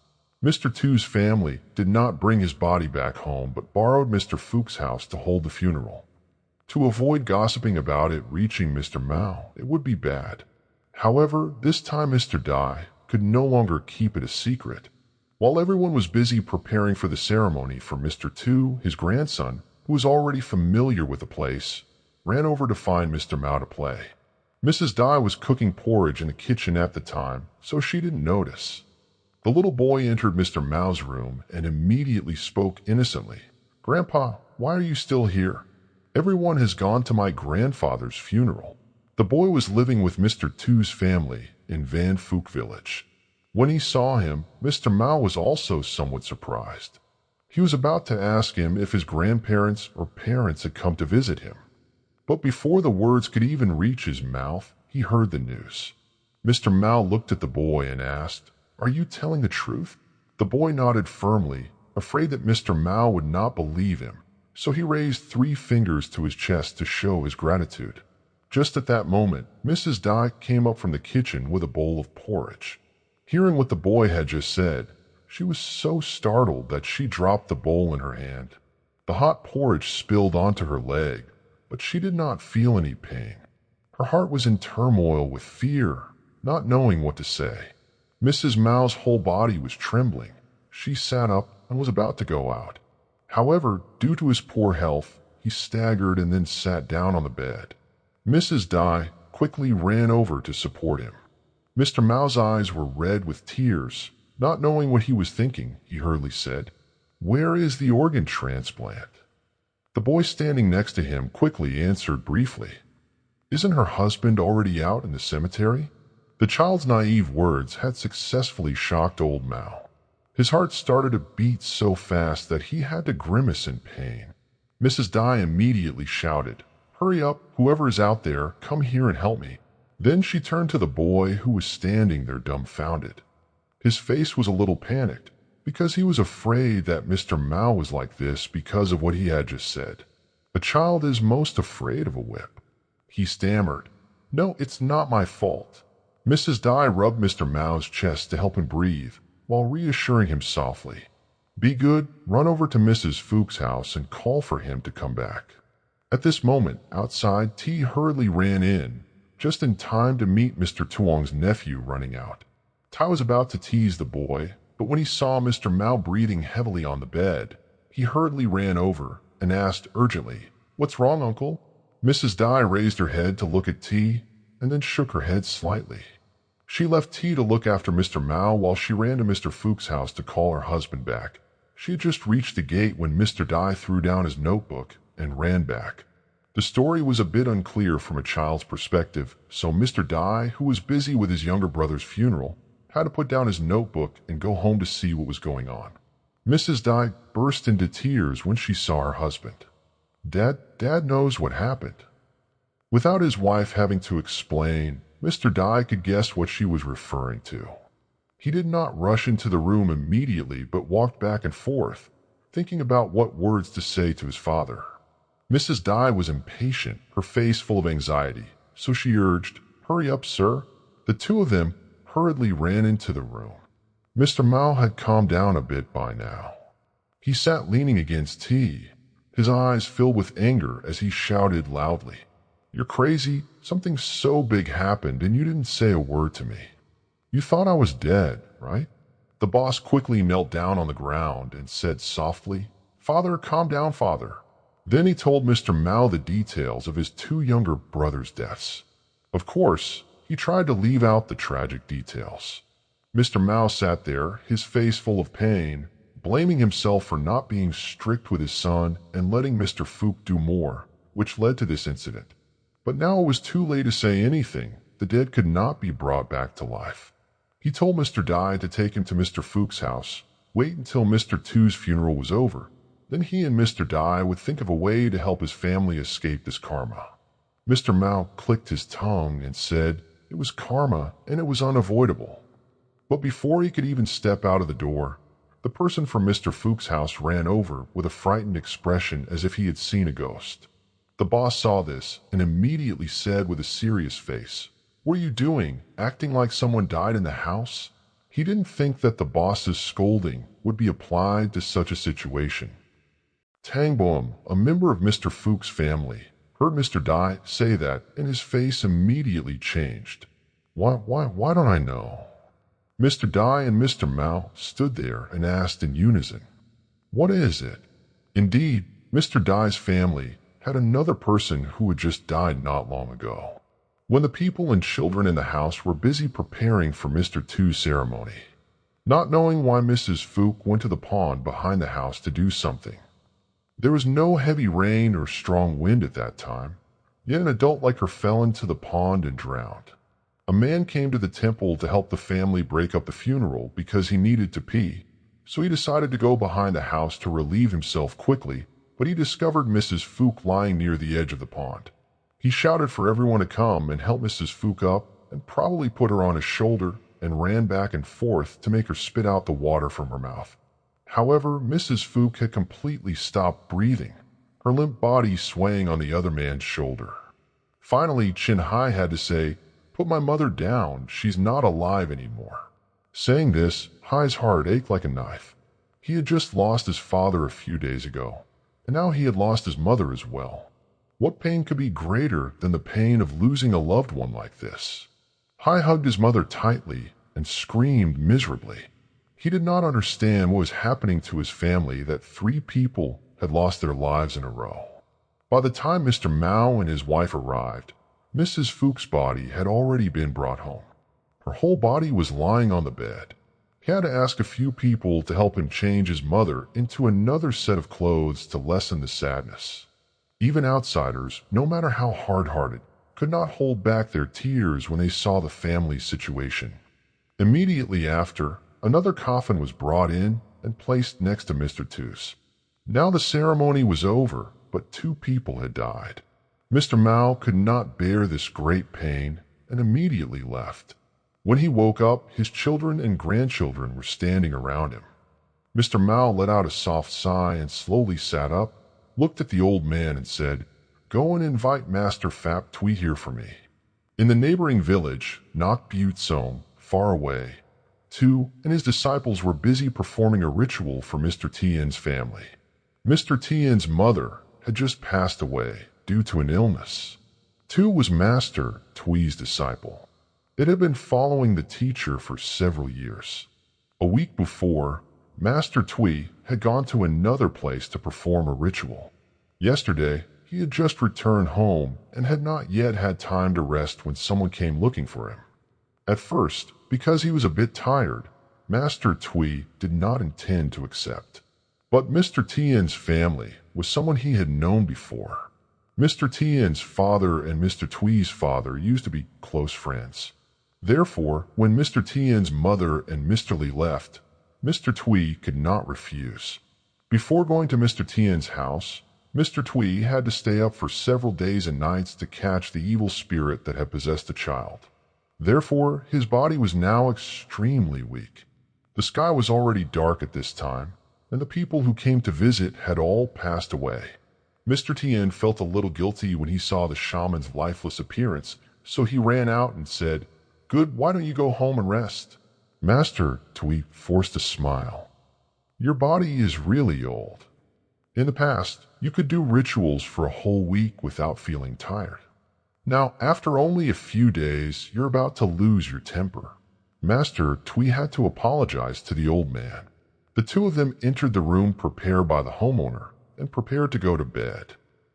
Mr. Two's family did not bring his body back home but borrowed Mr. Fuchs' house to hold the funeral. To avoid gossiping about it reaching Mr. Mao, it would be bad. However, this time Mr. Dye could no longer keep it a secret. While everyone was busy preparing for the ceremony for Mr. Two, his grandson, who was already familiar with the place, ran over to find Mr. Mao to play. Mrs. Dye was cooking porridge in the kitchen at the time, so she didn't notice. The little boy entered Mr. Mao's room and immediately spoke innocently. "Grandpa, why are you still here? Everyone has gone to my grandfather's funeral." The boy was living with Mr. Two's family in Van Fuch village. When he saw him, Mr. Mao was also somewhat surprised. He was about to ask him if his grandparents or parents had come to visit him. But before the words could even reach his mouth, he heard the news. Mr. Mao looked at the boy and asked, "Are you telling the truth?" The boy nodded firmly, afraid that Mr. Mao would not believe him, so he raised 3 fingers to his chest to show his gratitude. Just at that moment, Mrs. Dye came up from the kitchen with a bowl of porridge. Hearing what the boy had just said, she was so startled that she dropped the bowl in her hand. The hot porridge spilled onto her leg, but she did not feel any pain. Her heart was in turmoil with fear, not knowing what to say. Mrs. Mao's whole body was trembling. She sat up and was about to go out. However, due to his poor health, he staggered and then sat down on the bed. Mrs. Dye quickly ran over to support him. Mr. Mao's eyes were red with tears. Not knowing what he was thinking, he hurriedly said, "Where is the organ transplant?" The boy standing next to him quickly answered briefly, "Isn't her husband already out in the cemetery?" The child's naive words had successfully shocked old Mao. His heart started to beat so fast that he had to grimace in pain. Mrs. Dye immediately shouted, "Hurry up, whoever is out there, come here and help me." Then she turned to the boy who was standing there dumbfounded. His face was a little panicked, because he was afraid that Mr. Mao was like this because of what he had just said. A child is most afraid of a whip. He stammered, "No, it's not my fault." Mrs. Dye rubbed Mr. Mao's chest to help him breathe, while reassuring him softly, "Be good, run over to Mrs. Fuchs' house and call for him to come back." At this moment, outside, T hurriedly ran in, just in time to meet Mr. Tuong's nephew running out. Tai was about to tease the boy, but when he saw Mr. Mao breathing heavily on the bed, he hurriedly ran over and asked urgently, "What's wrong, uncle?" Mrs. Dye raised her head to look at T and then shook her head slightly. She left T to look after Mr. Mao while she ran to Mr. Fuchs' house to call her husband back. She had just reached the gate when Mr. Dye threw down his notebook and ran back. The story was a bit unclear from a child's perspective, so Mr. Dye, who was busy with his younger brother's funeral, had to put down his notebook and go home to see what was going on. Mrs. Dye burst into tears when she saw her husband. Dad knows what happened." Without his wife having to explain, Mr. Dye could guess what she was referring to. He did not rush into the room immediately but walked back and forth, thinking about what words to say to his father. Mrs. Dye was impatient, her face full of anxiety, so she urged, "Hurry up, sir." The two of them hurriedly ran into the room. Mr. Mao had calmed down a bit by now. He sat leaning against T, his eyes filled with anger as he shouted loudly, "You're crazy. Something so big happened and you didn't say a word to me. You thought I was dead, right?" The boss quickly knelt down on the ground and said softly, "Father, calm down, father." Then he told Mr. Mao the details of his two younger brothers' deaths. Of course, he tried to leave out the tragic details. Mr. Mao sat there, his face full of pain, blaming himself for not being strict with his son and letting Mr. Fuchs do more, which led to this incident. But now it was too late to say anything. The dead could not be brought back to life. He told Mr. Dye to take him to Mr. Fuchs' house, wait until Mr. Tu's funeral was over. Then he and Mr. Dye would think of a way to help his family escape this karma. Mr. Mao clicked his tongue and said it was karma and it was unavoidable. But before he could even step out of the door, the person from Mr. Fuchs' house ran over with a frightened expression as if he had seen a ghost. The boss saw this and immediately said with a serious face, "What are you doing, acting like someone died in the house?" He didn't think that the boss's scolding would be applied to such a situation. Tangboom, a member of Mr. Fuchs' family, heard Mr. Dye say that, and his face immediately changed. Why don't I know?" Mr. Dye and Mr. Mao stood there and asked in unison, "What is it?" Indeed, Mr. Dye's family had another person who had just died not long ago, when the people and children in the house were busy preparing for Mr. Tu's ceremony. Not knowing why Mrs. Fuchs went to the pond behind the house to do something. There was no heavy rain or strong wind at that time, yet an adult like her fell into the pond and drowned. A man came to the temple to help the family break up the funeral because he needed to pee, so he decided to go behind the house to relieve himself quickly, but he discovered Mrs. Fuchs lying near the edge of the pond. He shouted for everyone to come and help Mrs. Fuchs up and probably put her on his shoulder and ran back and forth to make her spit out the water from her mouth. However, Mrs. Fuchs had completely stopped breathing, her limp body swaying on the other man's shoulder. Finally, Chin Hai had to say, "Put my mother down, she's not alive anymore." Saying this, Hai's heart ached like a knife. He had just lost his father a few days ago, and now he had lost his mother as well. What pain could be greater than the pain of losing a loved one like this? Hai hugged his mother tightly and screamed miserably. He did not understand what was happening to his family, that 3 people had lost their lives in a row. By the time Mr. Mao and his wife arrived, Mrs. Fuchs' body had already been brought home. Her whole body was lying on the bed. He had to ask a few people to help him change his mother into another set of clothes to lessen the sadness. Even outsiders, no matter how hard-hearted, could not hold back their tears when they saw the family's situation. Immediately after, another coffin was brought in and placed next to Mr. Tu's. Now the ceremony was over, but 2 people had died. Mr. Mao could not bear this great pain and immediately left. When he woke up, his children and grandchildren were standing around him. Mr. Mao let out a soft sigh and slowly sat up, looked at the old man and said, "Go and invite Master Fap Tui here for me." In the neighboring village, Nok Butte Song, far away, Tu and his disciples were busy performing a ritual for Mr. Tien's family. Mr. Tien's mother had just passed away due to an illness. Tu was Master Tui's disciple. It had been following the teacher for several years. A week before, Master Tui had gone to another place to perform a ritual. Yesterday, he had just returned home and had not yet had time to rest when someone came looking for him. At first, because he was a bit tired, Master Tui did not intend to accept. But Mr. Tien's family was someone he had known before. Mr. Tien's father and Mr. Tui's father used to be close friends. Therefore, when Mr. Tien's mother and Mr. Li left, Mr. Tui could not refuse. Before going to Mr. Tien's house, Mr. Tui had to stay up for several days and nights to catch the evil spirit that had possessed the child. Therefore, his body was now extremely weak. The sky was already dark at this time, and the people who came to visit had all passed away. Mr. Tien felt a little guilty when he saw the shaman's lifeless appearance, so he ran out and said, "Good, why don't you go home and rest?" Master Tui forced a smile. "Your body is really old. In the past, you could do rituals for a whole week without feeling tired. Now, after only a few days, you're about to lose your temper." Master Tui had to apologize to the old man. The 2 of them entered the room prepared by the homeowner and prepared to go to bed.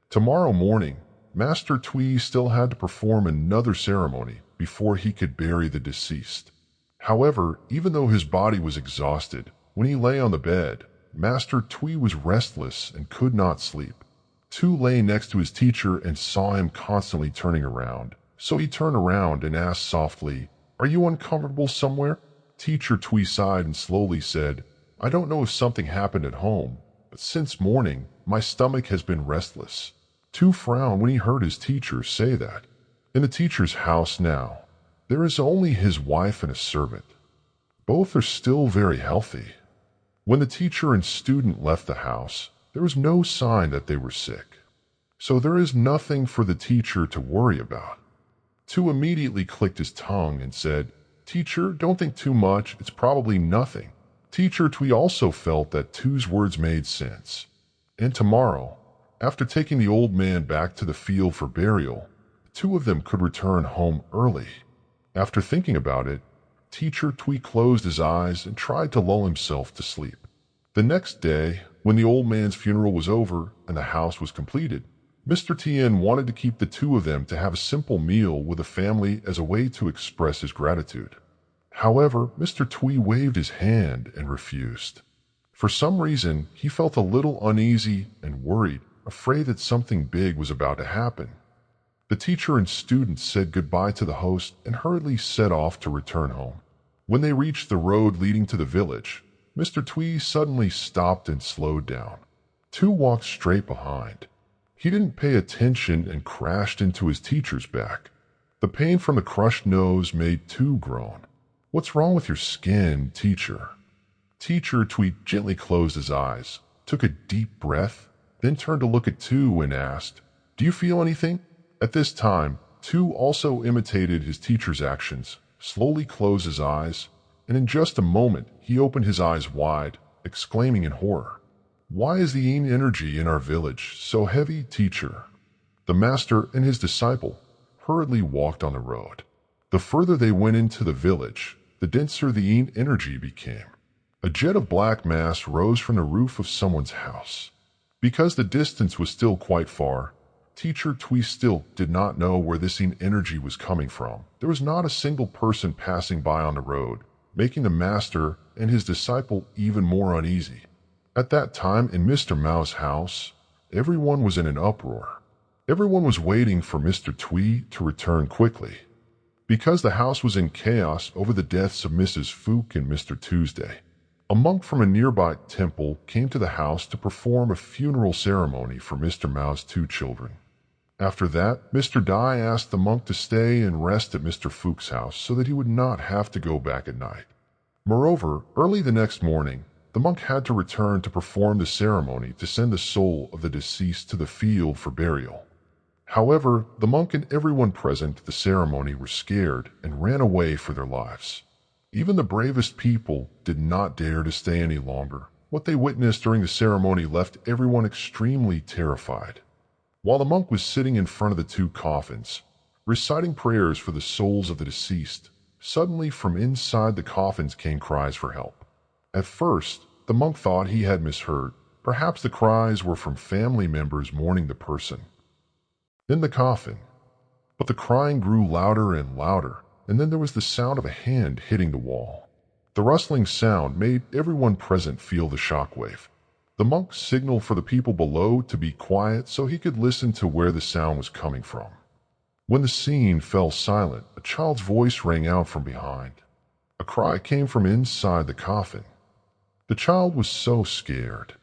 Tomorrow morning, Master Tui still had to perform another ceremony before he could bury the deceased. However, even though his body was exhausted, when he lay on the bed, Master Tui was restless and could not sleep. Tu lay next to his teacher and saw him constantly turning around, so he turned around and asked softly, "Are you uncomfortable somewhere?" Teacher Tui sighed and slowly said, "I don't know if something happened at home, but since morning, my stomach has been restless." Tu frowned when he heard his teacher say that. In the teacher's house now, there is only his wife and a servant. Both are still very healthy. When the teacher and student left the house, there was no sign that they were sick. So there is nothing for the teacher to worry about. Tu immediately clicked his tongue and said, "Teacher, don't think too much, it's probably nothing." Teacher Tui also felt that Tu's words made sense. And tomorrow, after taking the old man back to the field for burial, the 2 of them could return home early. After thinking about it, Teacher Tui closed his eyes and tried to lull himself to sleep. The next day, when the old man's funeral was over and the house was completed, Mr. Tien wanted to keep the 2 of them to have a simple meal with the family as a way to express his gratitude. However, Mr. Tui waved his hand and refused. For some reason, he felt a little uneasy and worried, afraid that something big was about to happen. The teacher and students said goodbye to the host and hurriedly set off to return home. When they reached the road leading to the village, Mr. Tui suddenly stopped and slowed down. Tu walked straight behind. He didn't pay attention and crashed into his teacher's back. The pain from the crushed nose made Tu groan. "What's wrong with your skin, teacher?" Teacher Tui gently closed his eyes, took a deep breath, then turned to look at Tu and asked, "Do you feel anything?" At this time, Tu also imitated his teacher's actions, slowly closed his eyes, and in just a moment he opened his eyes wide, exclaiming in horror, "Why is the yin energy in our village so heavy, teacher?" The master and his disciple hurriedly walked on the road. The further they went into the village, the denser the yin energy became. A jet of black mass rose from the roof of someone's house. Because the distance was still quite far, Teacher Twee still did not know where this yin energy was coming from. There was not a single person passing by on the road, making the master and his disciple even more uneasy. At that time in Mr. Mao's house, everyone was in an uproar. Everyone was waiting for Mr. Twee to return quickly, because the house was in chaos over the deaths of Mrs. Fook and Mr. Tuesday. A monk from a nearby temple came to the house to perform a funeral ceremony for Mr. Mao's 2 children. After that, Mr. Dai asked the monk to stay and rest at Mr. Fook's house so that he would not have to go back at night. Moreover, early the next morning, the monk had to return to perform the ceremony to send the soul of the deceased to the field for burial. However, the monk and everyone present at the ceremony were scared and ran away for their lives. Even the bravest people did not dare to stay any longer. What they witnessed during the ceremony left everyone extremely terrified. While the monk was sitting in front of the 2 coffins, reciting prayers for the souls of the deceased, suddenly from inside the coffins came cries for help. At first, the monk thought he had misheard. Perhaps the cries were from family members mourning the person in the coffin. But the crying grew louder and louder, and then there was the sound of a hand hitting the wall. The rustling sound made everyone present feel the shockwave. The monk signaled for the people below to be quiet so he could listen to where the sound was coming from. When the scene fell silent, a child's voice rang out from behind. A cry came from inside the coffin. The child was so scared.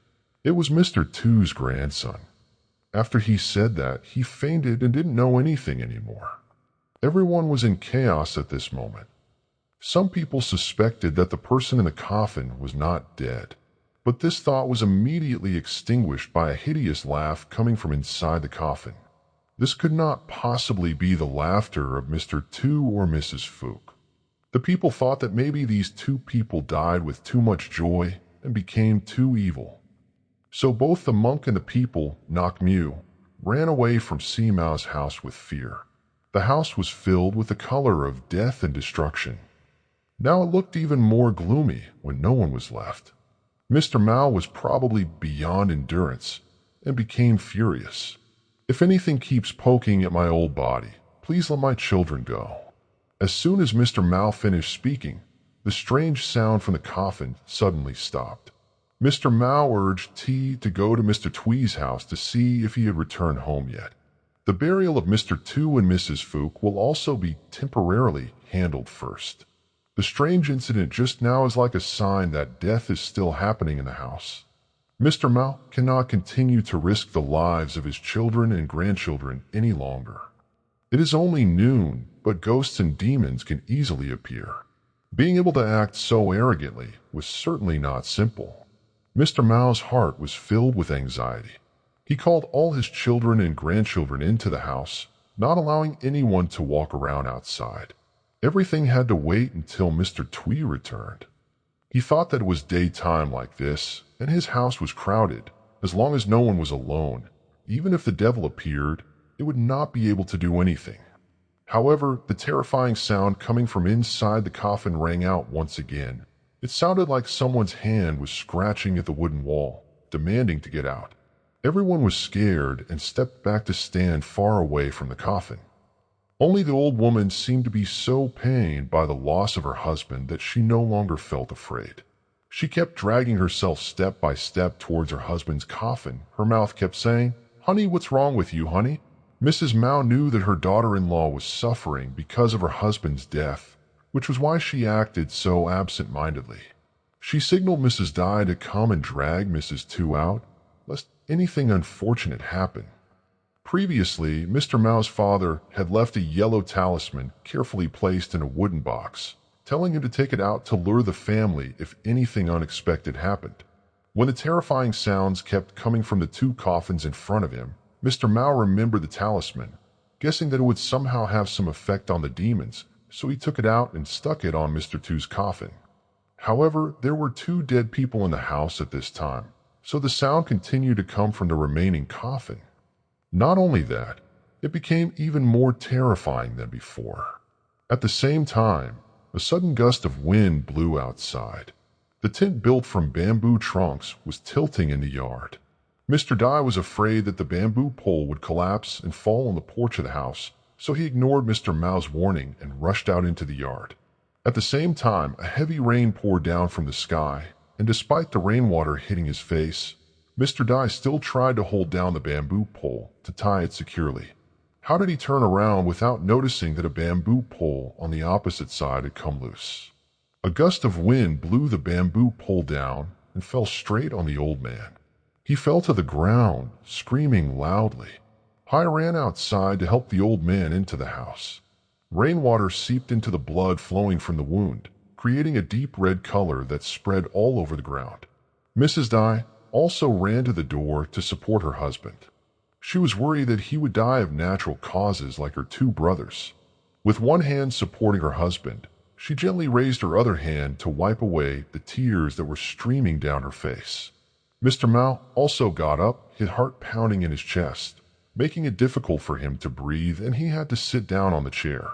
It was Mr. Two's grandson. After he said that, he fainted and didn't know anything anymore. Everyone was in chaos at this moment. Some people suspected that the person in the coffin was not dead, but this thought was immediately extinguished by a hideous laugh coming from inside the coffin. This could not possibly be the laughter of Mr. Two or Mrs. Fook. The people thought that maybe these 2 people died with too much joy and became too evil. So both the monk and the people, Nok Mew, ran away from Si Mao's house with fear. The house was filled with the color of death and destruction. Now it looked even more gloomy when no one was left. Mr. Mao was probably beyond endurance and became furious. "If anything keeps poking at my old body, please let my children go." As soon as Mr. Mao finished speaking, the strange sound from the coffin suddenly stopped. Mr. Mao urged T to go to Mr. Twee's house to see if he had returned home yet. The burial of Mr. Two and Mrs. Fook will also be temporarily handled first. The strange incident just now is like a sign that death is still happening in the house. Mr. Mao cannot continue to risk the lives of his children and grandchildren any longer. It is only noon, but ghosts and demons can easily appear. Being able to act so arrogantly was certainly not simple. Mr. Mao's heart was filled with anxiety. He called all his children and grandchildren into the house, not allowing anyone to walk around outside. Everything had to wait until Mr. Twee returned. He thought that it was daytime like this, and his house was crowded. As long as no one was alone, even if the devil appeared, it would not be able to do anything. However, the terrifying sound coming from inside the coffin rang out once again. It sounded like someone's hand was scratching at the wooden wall, demanding to get out. Everyone was scared and stepped back to stand far away from the coffin. Only the old woman seemed to be so pained by the loss of her husband that she no longer felt afraid. She kept dragging herself step by step towards her husband's coffin. Her mouth kept saying, "Honey, what's wrong with you, honey?" Mrs. Mao knew that her daughter-in-law was suffering because of her husband's death, which was why she acted so absent-mindedly. She signaled Mrs. Dai to come and drag Mrs. Two out, lest anything unfortunate happen. Previously, Mr. Mao's father had left a yellow talisman carefully placed in a wooden box, telling him to take it out to lure the family if anything unexpected happened. When the terrifying sounds kept coming from the 2 coffins in front of him, Mr. Mao remembered the talisman guessing that it would somehow have some effect on the demons, so he took it out and stuck it on Mr. Two's coffin. However, there were 2 dead people in the house at this time, so the sound continued to come from the remaining coffin. Not only that, it became even more terrifying than before. At the same time, a sudden gust of wind blew outside. The tent built from bamboo trunks was tilting in the yard. Mr. Dye was afraid that the bamboo pole would collapse and fall on the porch of the house, so he ignored Mr. Mao's warning and rushed out into the yard. At the same time, a heavy rain poured down from the sky, and despite the rainwater hitting his face, Mr. Dye still tried to hold down the bamboo pole to tie it securely. How did he turn around without noticing that a bamboo pole on the opposite side had come loose? A gust of wind blew the bamboo pole down and fell straight on the old man. He fell to the ground, screaming loudly. Hai ran outside to help the old man into the house. Rainwater seeped into the blood flowing from the wound, creating a deep red color that spread all over the ground. Mrs. Dye also ran to the door to support her husband. She was worried that he would die of natural causes like her 2 brothers. With one hand supporting her husband, she gently raised her other hand to wipe away the tears that were streaming down her face. Mr. Mao also got up, his heart pounding in his chest, making it difficult for him to breathe, and he had to sit down on the chair.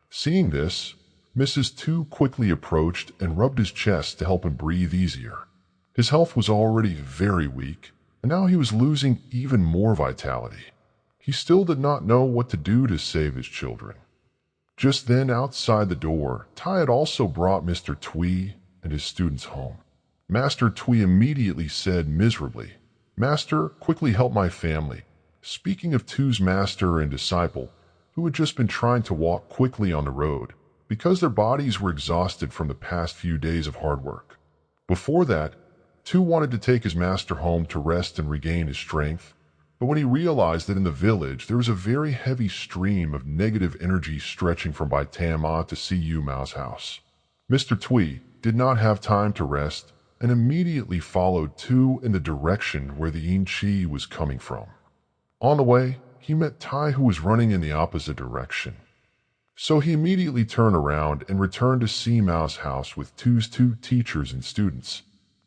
Seeing this, Mrs. Two quickly approached and rubbed his chest to help him breathe easier. His health was already very weak, and now he was losing even more vitality. He still did not know what to do to save his children. Just then, outside the door, Tai had also brought Mr. Twee and his students home. Master Twee immediately said miserably, "Master, quickly help my family," speaking of Two's master and disciple, who had just been trying to walk quickly on the road, because their bodies were exhausted from the past few days of hard work. Before that, Two wanted to take his master home to rest and regain his strength, but when he realized that in the village there was a very heavy stream of negative energy stretching from Baitama to Cu Mao's house, Mr. Twee did not have time to rest and immediately followed Two in the direction where the Yin Chi was coming from. On the way, he met Tai, who was running in the opposite direction. So he immediately turned around and returned to Cu Mao's house with Two's 2 teachers and students.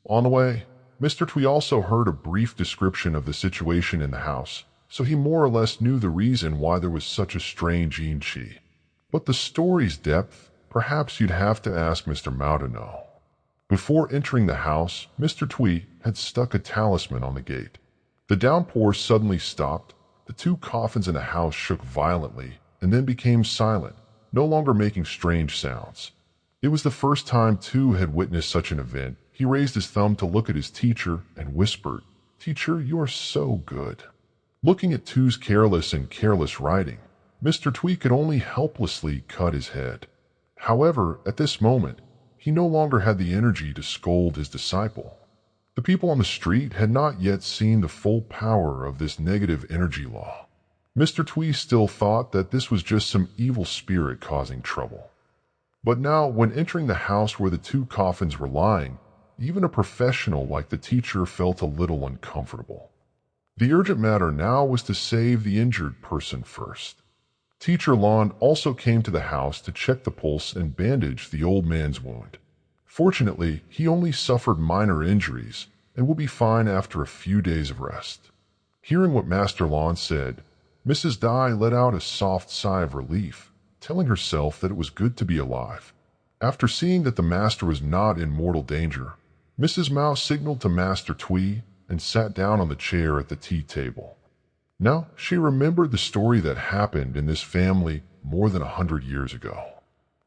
On the way, Mr. Twee also heard a brief description of the situation in the house, so he more or less knew the reason why there was such a strange Yin Chi. But the story's depth, perhaps you'd have to ask Mr. Mao to know. Before entering the house, Mr. Twee had stuck a talisman on the gate. The downpour suddenly stopped, the 2 coffins in the house shook violently, and then became silent, no longer making strange sounds. It was the first time Two had witnessed such an event. He raised his thumb to look at his teacher and whispered, "Teacher, you are so good." Looking at Two's careless writing, Mr. Twee could only helplessly cut his head. However, at this moment, he no longer had the energy to scold his disciple. The people on the street had not yet seen the full power of this negative energy law. Mr. Twee still thought that this was just some evil spirit causing trouble. But now, when entering the house where the 2 coffins were lying, even a professional like the teacher felt a little uncomfortable. The urgent matter now was to save the injured person first. Teacher Lon also came to the house to check the pulse and bandage the old man's wound. Fortunately, he only suffered minor injuries and will be fine after a few days of rest. Hearing what Master Lon said, Mrs. Dai let out a soft sigh of relief, telling herself that it was good to be alive. After seeing that the master was not in mortal danger, Mrs. Mao signaled to Master Twee and sat down on the chair at the tea table. Now she remembered the story that happened in this family more than 100 years ago.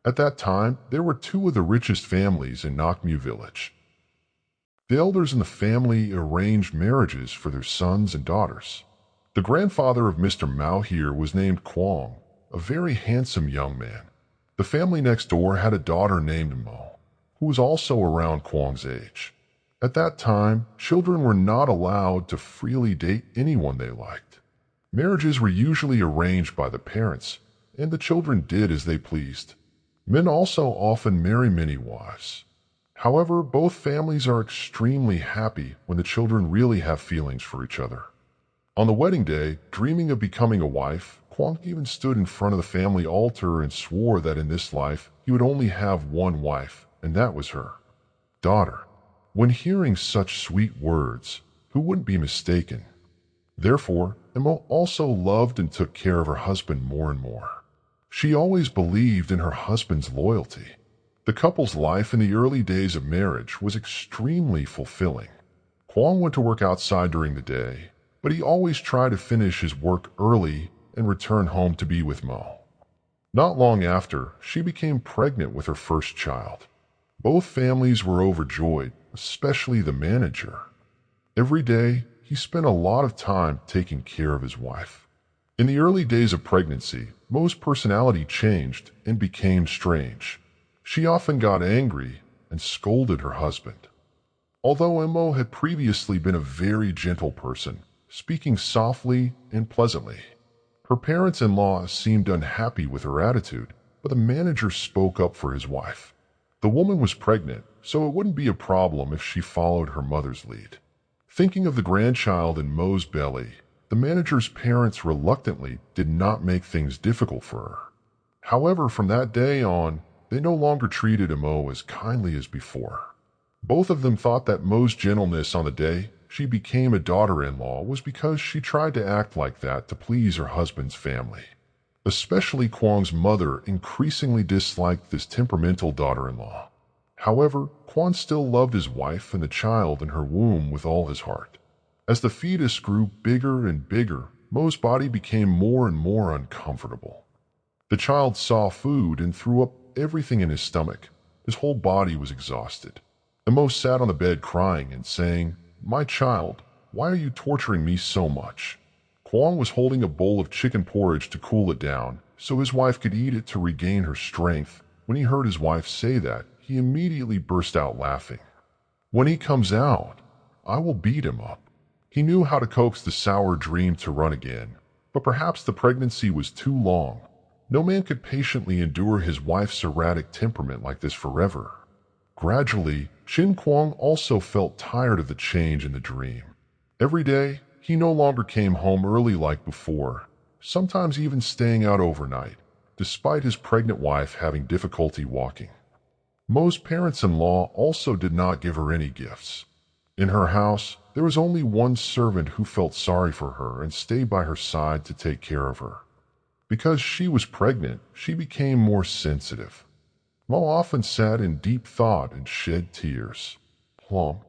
At that time, there were 2 of the richest families in Nakmu village. The elders in the family arranged marriages for their sons and daughters. The grandfather of Mr. Mao here was named Kwong, a very handsome young man. The family next door had a daughter named Mo, who was also around Kwong's age. At that time, children were not allowed to freely date anyone they liked. Marriages were usually arranged by the parents, and the children did as they pleased. Men also often marry many wives. However, both families are extremely happy when the children really have feelings for each other. On the wedding day, dreaming of becoming a wife, Kwong even stood in front of the family altar and swore that in this life he would only have one wife, and that was her daughter. When hearing such sweet words, who wouldn't be mistaken? Therefore, Imo also loved and took care of her husband more and more. She always believed in her husband's loyalty. The couple's life in the early days of marriage was extremely fulfilling. Kwong went to work outside during the day, but he always tried to finish his work early and return home to be with Mo. Not long after, she became pregnant with her first child. Both families were overjoyed, especially the manager. Every day, he spent a lot of time taking care of his wife. In the early days of pregnancy, Mo's personality changed and became strange. She often got angry and scolded her husband. Although Mo had previously been a very gentle person, speaking softly and pleasantly, her parents-in-law seemed unhappy with her attitude, but the manager spoke up for his wife. The woman was pregnant, so it wouldn't be a problem if she followed her mother's lead. Thinking of the grandchild in Mo's belly, the manager's parents reluctantly did not make things difficult for her. However, from that day on, they no longer treated Mo as kindly as before. Both of them thought that Mo's gentleness on the day she became a daughter-in-law was because she tried to act like that to please her husband's family. Especially Kwong's mother increasingly disliked this temperamental daughter-in-law. However, Kwon still loved his wife and the child in her womb with all his heart. As the fetus grew bigger and bigger, Mo's body became more and more uncomfortable. The child saw food and threw up everything in his stomach. His whole body was exhausted. Mo sat on the bed crying and saying, "My child, why are you torturing me so much?" Kwong was holding a bowl of chicken porridge to cool it down, so his wife could eat it to regain her strength. When he heard his wife say that, he immediately burst out laughing. "When he comes out, I will beat him up." He knew how to coax the sour dream to run again, but perhaps the pregnancy was too long. No man could patiently endure his wife's erratic temperament like this forever. Gradually, Shin Kwong also felt tired of the change in the dream. Every day, he no longer came home early like before, sometimes even staying out overnight, despite his pregnant wife having difficulty walking. Mo's parents-in-law also did not give her any gifts. In her house, there was only one servant who felt sorry for her and stayed by her side to take care of her. Because she was pregnant, she became more sensitive. Mo often sat in deep thought and shed tears. Plum.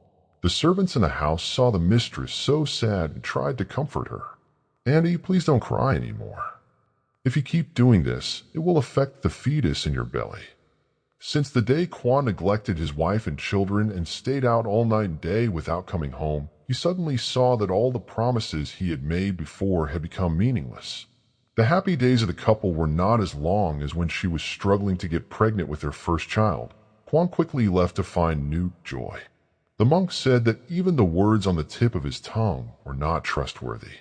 The servants in the house saw the mistress so sad and tried to comfort her. "Andy, please don't cry anymore. If you keep doing this, it will affect the fetus in your belly." Since the day Kwon neglected his wife and children and stayed out all night and day without coming home, he suddenly saw that all the promises he had made before had become meaningless. The happy days of the couple were not as long as when she was struggling to get pregnant with their first child. Kwon quickly left to find new joy. The monk said that even the words on the tip of his tongue were not trustworthy.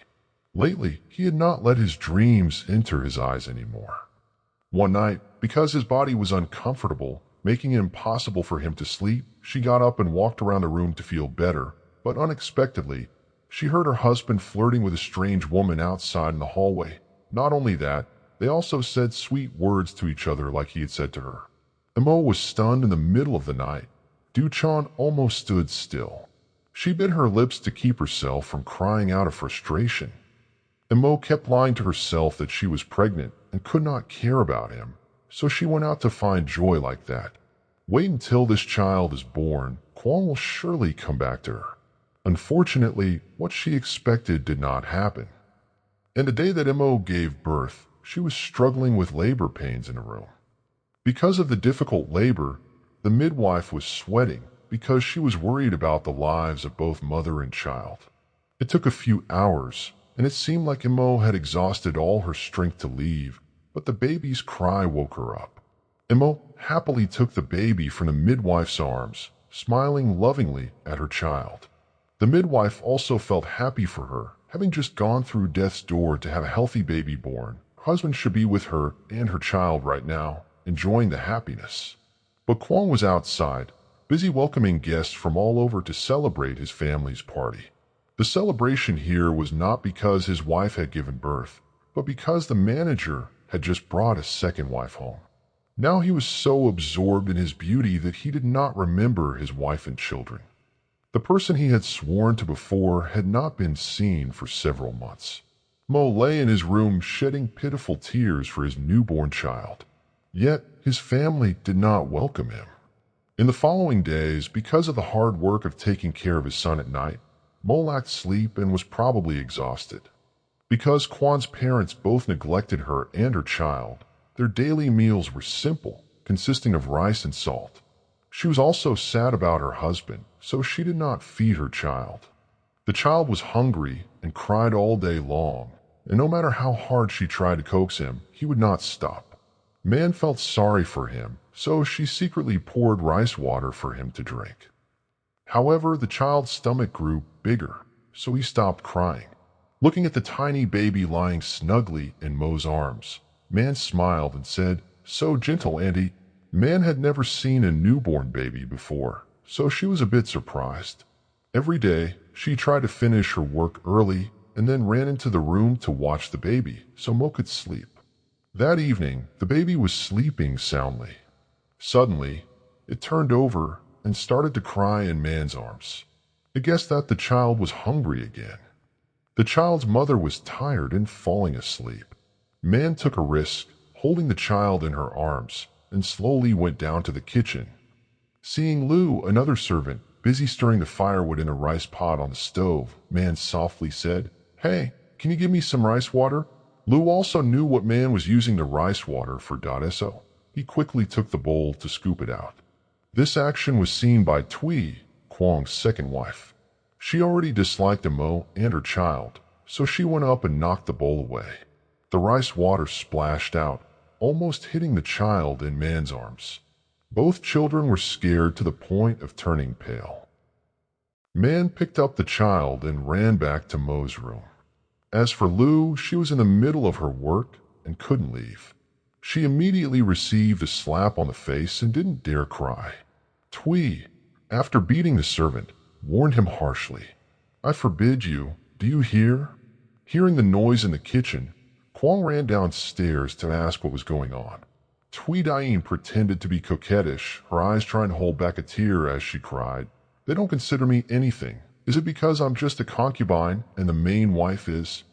Lately, he had not let his dreams enter his eyes anymore. One night, because his body was uncomfortable, making it impossible for him to sleep, she got up and walked around the room to feel better, but unexpectedly, she heard her husband flirting with a strange woman outside in the hallway. Not only that, they also said sweet words to each other like he had said to her. Mo was stunned in the middle of the night. Du-chan almost stood still. She bit her lips to keep herself from crying out of frustration. Mo kept lying to herself that she was pregnant and could not care about him, so she went out to find joy like that. Wait until this child is born, Kwon will surely come back to her. Unfortunately, what she expected did not happen. And the day that Mo gave birth, she was struggling with labor pains in her room. Because of the difficult labor, the midwife was sweating because she was worried about the lives of both mother and child. It took a few hours, and it seemed like Mo had exhausted all her strength to leave, but the baby's cry woke her up. Mo happily took the baby from the midwife's arms, smiling lovingly at her child. The midwife also felt happy for her, having just gone through death's door to have a healthy baby born. Her husband should be with her and her child right now, enjoying the happiness. But Kwon was outside, busy welcoming guests from all over to celebrate his family's party. The celebration here was not because his wife had given birth, but because the manager had just brought a second wife home. Now he was so absorbed in his beauty that he did not remember his wife and children. The person he had sworn to before had not been seen for several months. Mo lay in his room shedding pitiful tears for his newborn child. Yet his family did not welcome him. In the following days, because of the hard work of taking care of his son at night, Mo lacked sleep and was probably exhausted. Because Kwan's parents both neglected her and her child, their daily meals were simple, consisting of rice and salt. She was also sad about her husband, so she did not feed her child. The child was hungry and cried all day long, and no matter how hard she tried to coax him, he would not stop. Man felt sorry for him, so she secretly poured rice water for him to drink. However, the child's stomach grew bigger, so he stopped crying. Looking at the tiny baby lying snugly in Mo's arms, Man smiled and said, "So gentle, Auntie." Man had never seen a newborn baby before, so she was a bit surprised. Every day, she tried to finish her work early and then ran into the room to watch the baby so Mo could sleep. That evening, the baby was sleeping soundly. Suddenly, it turned over and started to cry in Man's arms. It guessed that the child was hungry again. The child's mother was tired and falling asleep. Man took a risk, holding the child in her arms, and slowly went down to the kitchen. Seeing Lu, another servant, busy stirring the firewood in a rice pot on the stove, Man softly said, "Hey, can you give me some rice water?" Lu also knew what Man was using the rice water for. So he quickly took the bowl to scoop it out. This action was seen by Tui, Kwang's second wife. She already disliked Mo and her child, so she went up and knocked the bowl away. The rice water splashed out, almost hitting the child in Man's arms. Both children were scared to the point of turning pale. Man picked up the child and ran back to Mo's room. As for Lu, she was in the middle of her work and couldn't leave. She immediately received a slap on the face and didn't dare cry. Tui, after beating the servant, warned him harshly. "I forbid you. Do you hear?" Hearing the noise in the kitchen, Kwang ran downstairs to ask what was going on. Tui Dain pretended to be coquettish, her eyes trying to hold back a tear as she cried, "They don't consider me anything. Is it because I'm just a concubine and the main wife is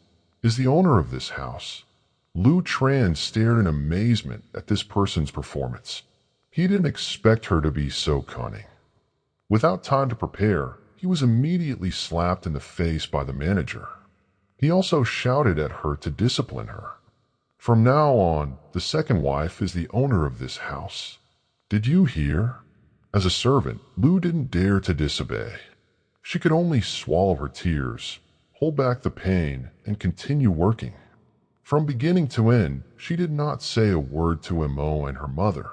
the owner of this house?" Lu Tran stared in amazement at this person's performance. He didn't expect her to be so cunning. Without time to prepare, he was immediately slapped in the face by the manager. He also shouted at her to discipline her. From now on, the second wife is the owner of this house. Did you hear? As a servant, Lu didn't dare to disobey. She could only swallow her tears, hold back the pain, and continue working. From beginning to end, she did not say a word to Mo and her mother,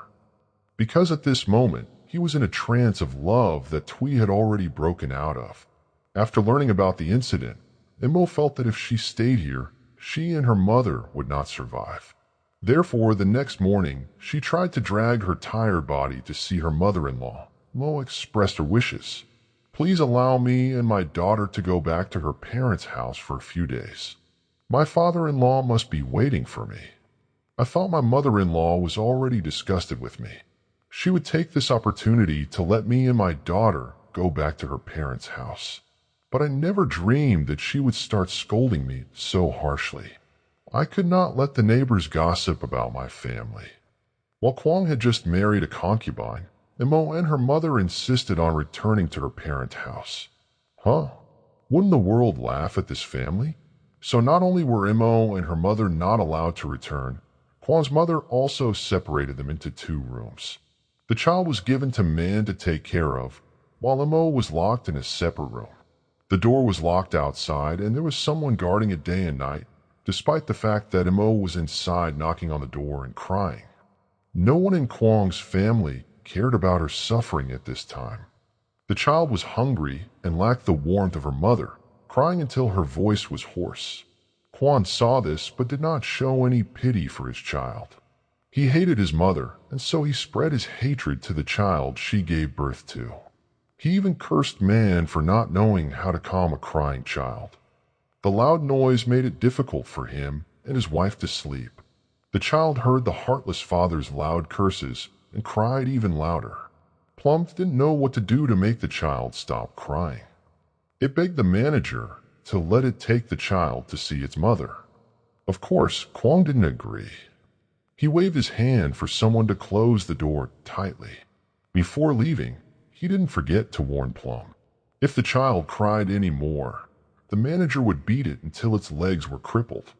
because at this moment, he was in a trance of love that Tui had already broken out of. After learning about the incident, Mo felt that if she stayed here, she and her mother would not survive. Therefore, the next morning, she tried to drag her tired body to see her mother-in-law. Mo expressed her wishes. "Please allow me and my daughter to go back to her parents' house for a few days. My father-in-law must be waiting for me." I thought my mother-in-law was already disgusted with me. She would take this opportunity to let me and my daughter go back to her parents' house. But I never dreamed that she would start scolding me so harshly. I could not let the neighbors gossip about my family. While Kwang had just married a concubine, Mo and her mother insisted on returning to her parents' house. Huh? Wouldn't the world laugh at this family? So not only were Mo and her mother not allowed to return, Kwang's mother also separated them into 2 rooms. The child was given to Man to take care of, while Mo was locked in a separate room. The door was locked outside, and there was someone guarding it day and night, despite the fact that Mo was inside knocking on the door and crying. No one in Kwang's family cared about her suffering at this time. The child was hungry and lacked the warmth of her mother, crying until her voice was hoarse. Kwang saw this but did not show any pity for his child. He hated his mother, and so he spread his hatred to the child she gave birth to. He even cursed Man for not knowing how to calm a crying child. The loud noise made it difficult for him and his wife to sleep. The child heard the heartless father's loud curses and cried even louder. Plum didn't know what to do to make the child stop crying. It begged the manager to let it take the child to see its mother. Of course, Kwong didn't agree. He waved his hand for someone to close the door tightly. Before leaving, he didn't forget to warn Plum. If the child cried any more, the manager would beat it until its legs were crippled.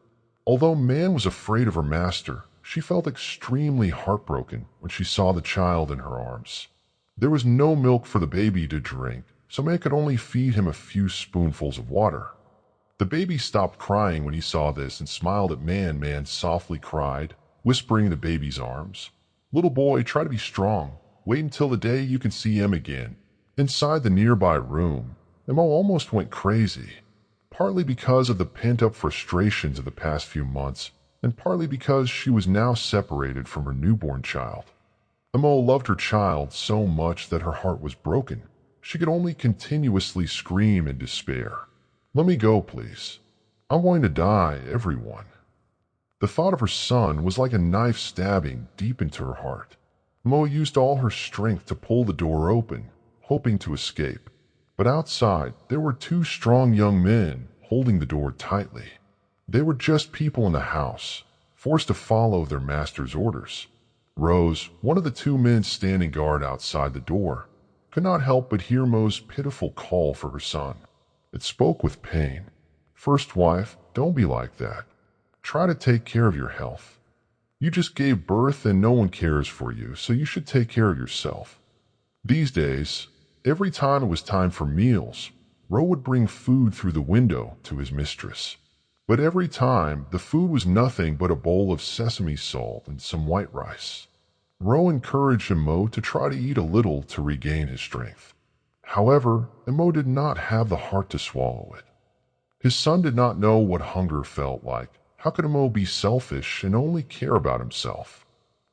Although Man was afraid of her master, she felt extremely heartbroken when she saw the child in her arms. There was no milk for the baby to drink, so Man could only feed him a few spoonfuls of water. The baby stopped crying when he saw this and smiled at Man. Man softly cried, whispering in the baby's arms, "Little boy, try to be strong. Wait until the day you can see him again." Inside the nearby room, Emma almost went crazy, partly because of the pent-up frustrations of the past few months, and partly because she was now separated from her newborn child. Emma loved her child so much that her heart was broken. She could only continuously scream in despair. "Let me go, please. I'm going to die, everyone." The thought of her son was like a knife stabbing deep into her heart. Mo used all her strength to pull the door open, hoping to escape. But outside, there were two strong young men holding the door tightly. They were just people in the house, forced to follow their master's orders. Rose, one of the two men standing guard outside the door, could not help but hear Mo's pitiful call for her son. It spoke with pain. "First wife, don't be like that. Try to take care of your health. You just gave birth and no one cares for you, so you should take care of yourself." These days, every time it was time for meals, Ro would bring food through the window to his mistress. But every time, the food was nothing but a bowl of sesame salt and some white rice. Ro encouraged Mo to try to eat a little to regain his strength. However, Mo did not have the heart to swallow it. His son did not know what hunger felt like. How could Mo be selfish and only care about himself?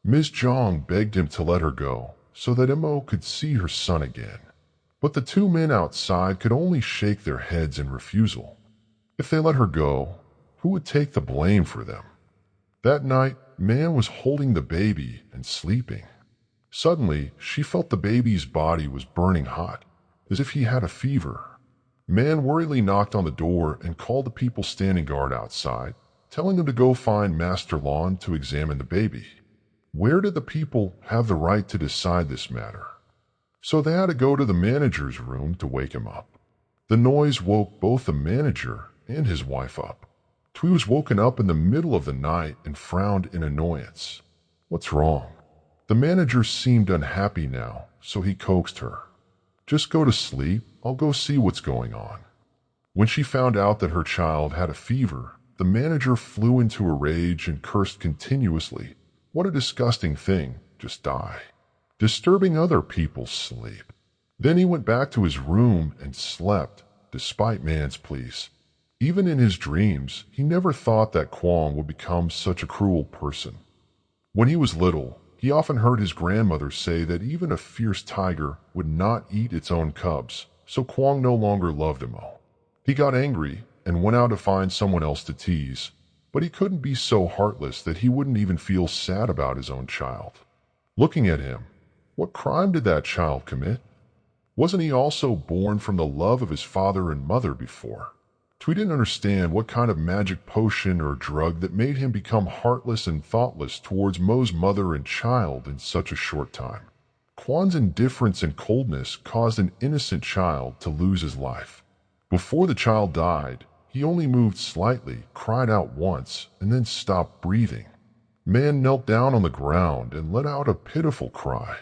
Ms. Zhang begged him to let her go so that Mo could see her son again. But the two men outside could only shake their heads in refusal. If they let her go, who would take the blame for them? That night, Man was holding the baby and sleeping. Suddenly, she felt the baby's body was burning hot, as if he had a fever. Man worriedly knocked on the door and called the people standing guard outside, telling them to go find Master Lon to examine the baby. Where did the people have the right to decide this matter? So they had to go to the manager's room to wake him up. The noise woke both the manager and his wife up. Twee was woken up in the middle of the night and frowned in annoyance. "What's wrong?" The manager seemed unhappy now, so he coaxed her. "Just go to sleep. I'll go see what's going on." When she found out that her child had a fever, the manager flew into a rage and cursed continuously. What a disgusting thing, just die. Disturbing other people's sleep. Then he went back to his room and slept, despite Man's pleas. Even in his dreams, he never thought that Kwong would become such a cruel person. When he was little, he often heard his grandmother say that even a fierce tiger would not eat its own cubs, so Kwong no longer loved him. He got angry and went out to find someone else to tease, but he couldn't be so heartless that he wouldn't even feel sad about his own child. Looking at him, what crime did that child commit? Wasn't he also born from the love of his father and mother before? Twee didn't understand what kind of magic potion or drug that made him become heartless and thoughtless towards Mo's mother and child in such a short time. Kwon's indifference and coldness caused an innocent child to lose his life. Before the child died, he only moved slightly, cried out once, and then stopped breathing. Man knelt down on the ground and let out a pitiful cry.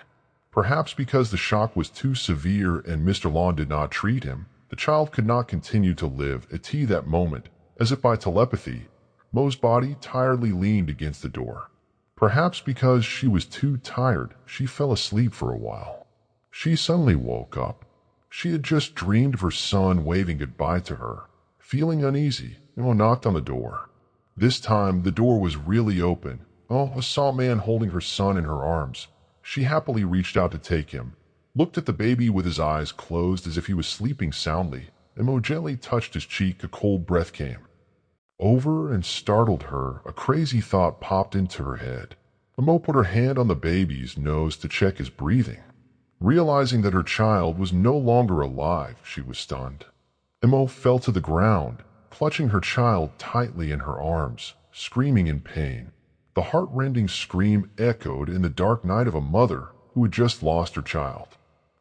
Perhaps because the shock was too severe and Mr. Lon did not treat him, the child could not continue to live at that moment. As if by telepathy, Mo's body tiredly leaned against the door. Perhaps because she was too tired, she fell asleep for a while. She suddenly woke up. She had just dreamed of her son waving goodbye to her. Feeling uneasy, Mo knocked on the door. This time, the door was really open. I saw Man holding her son in her arms. She happily reached out to take him, looked at the baby with his eyes closed as if he was sleeping soundly, and Mo gently touched his cheek. A cold breath came. Over and startled her, a crazy thought popped into her head. Emo put her hand on the baby's nose to check his breathing. Realizing that her child was no longer alive, she was stunned. Emo fell to the ground, clutching her child tightly in her arms, screaming in pain. The heart-rending scream echoed in the dark night of a mother who had just lost her child.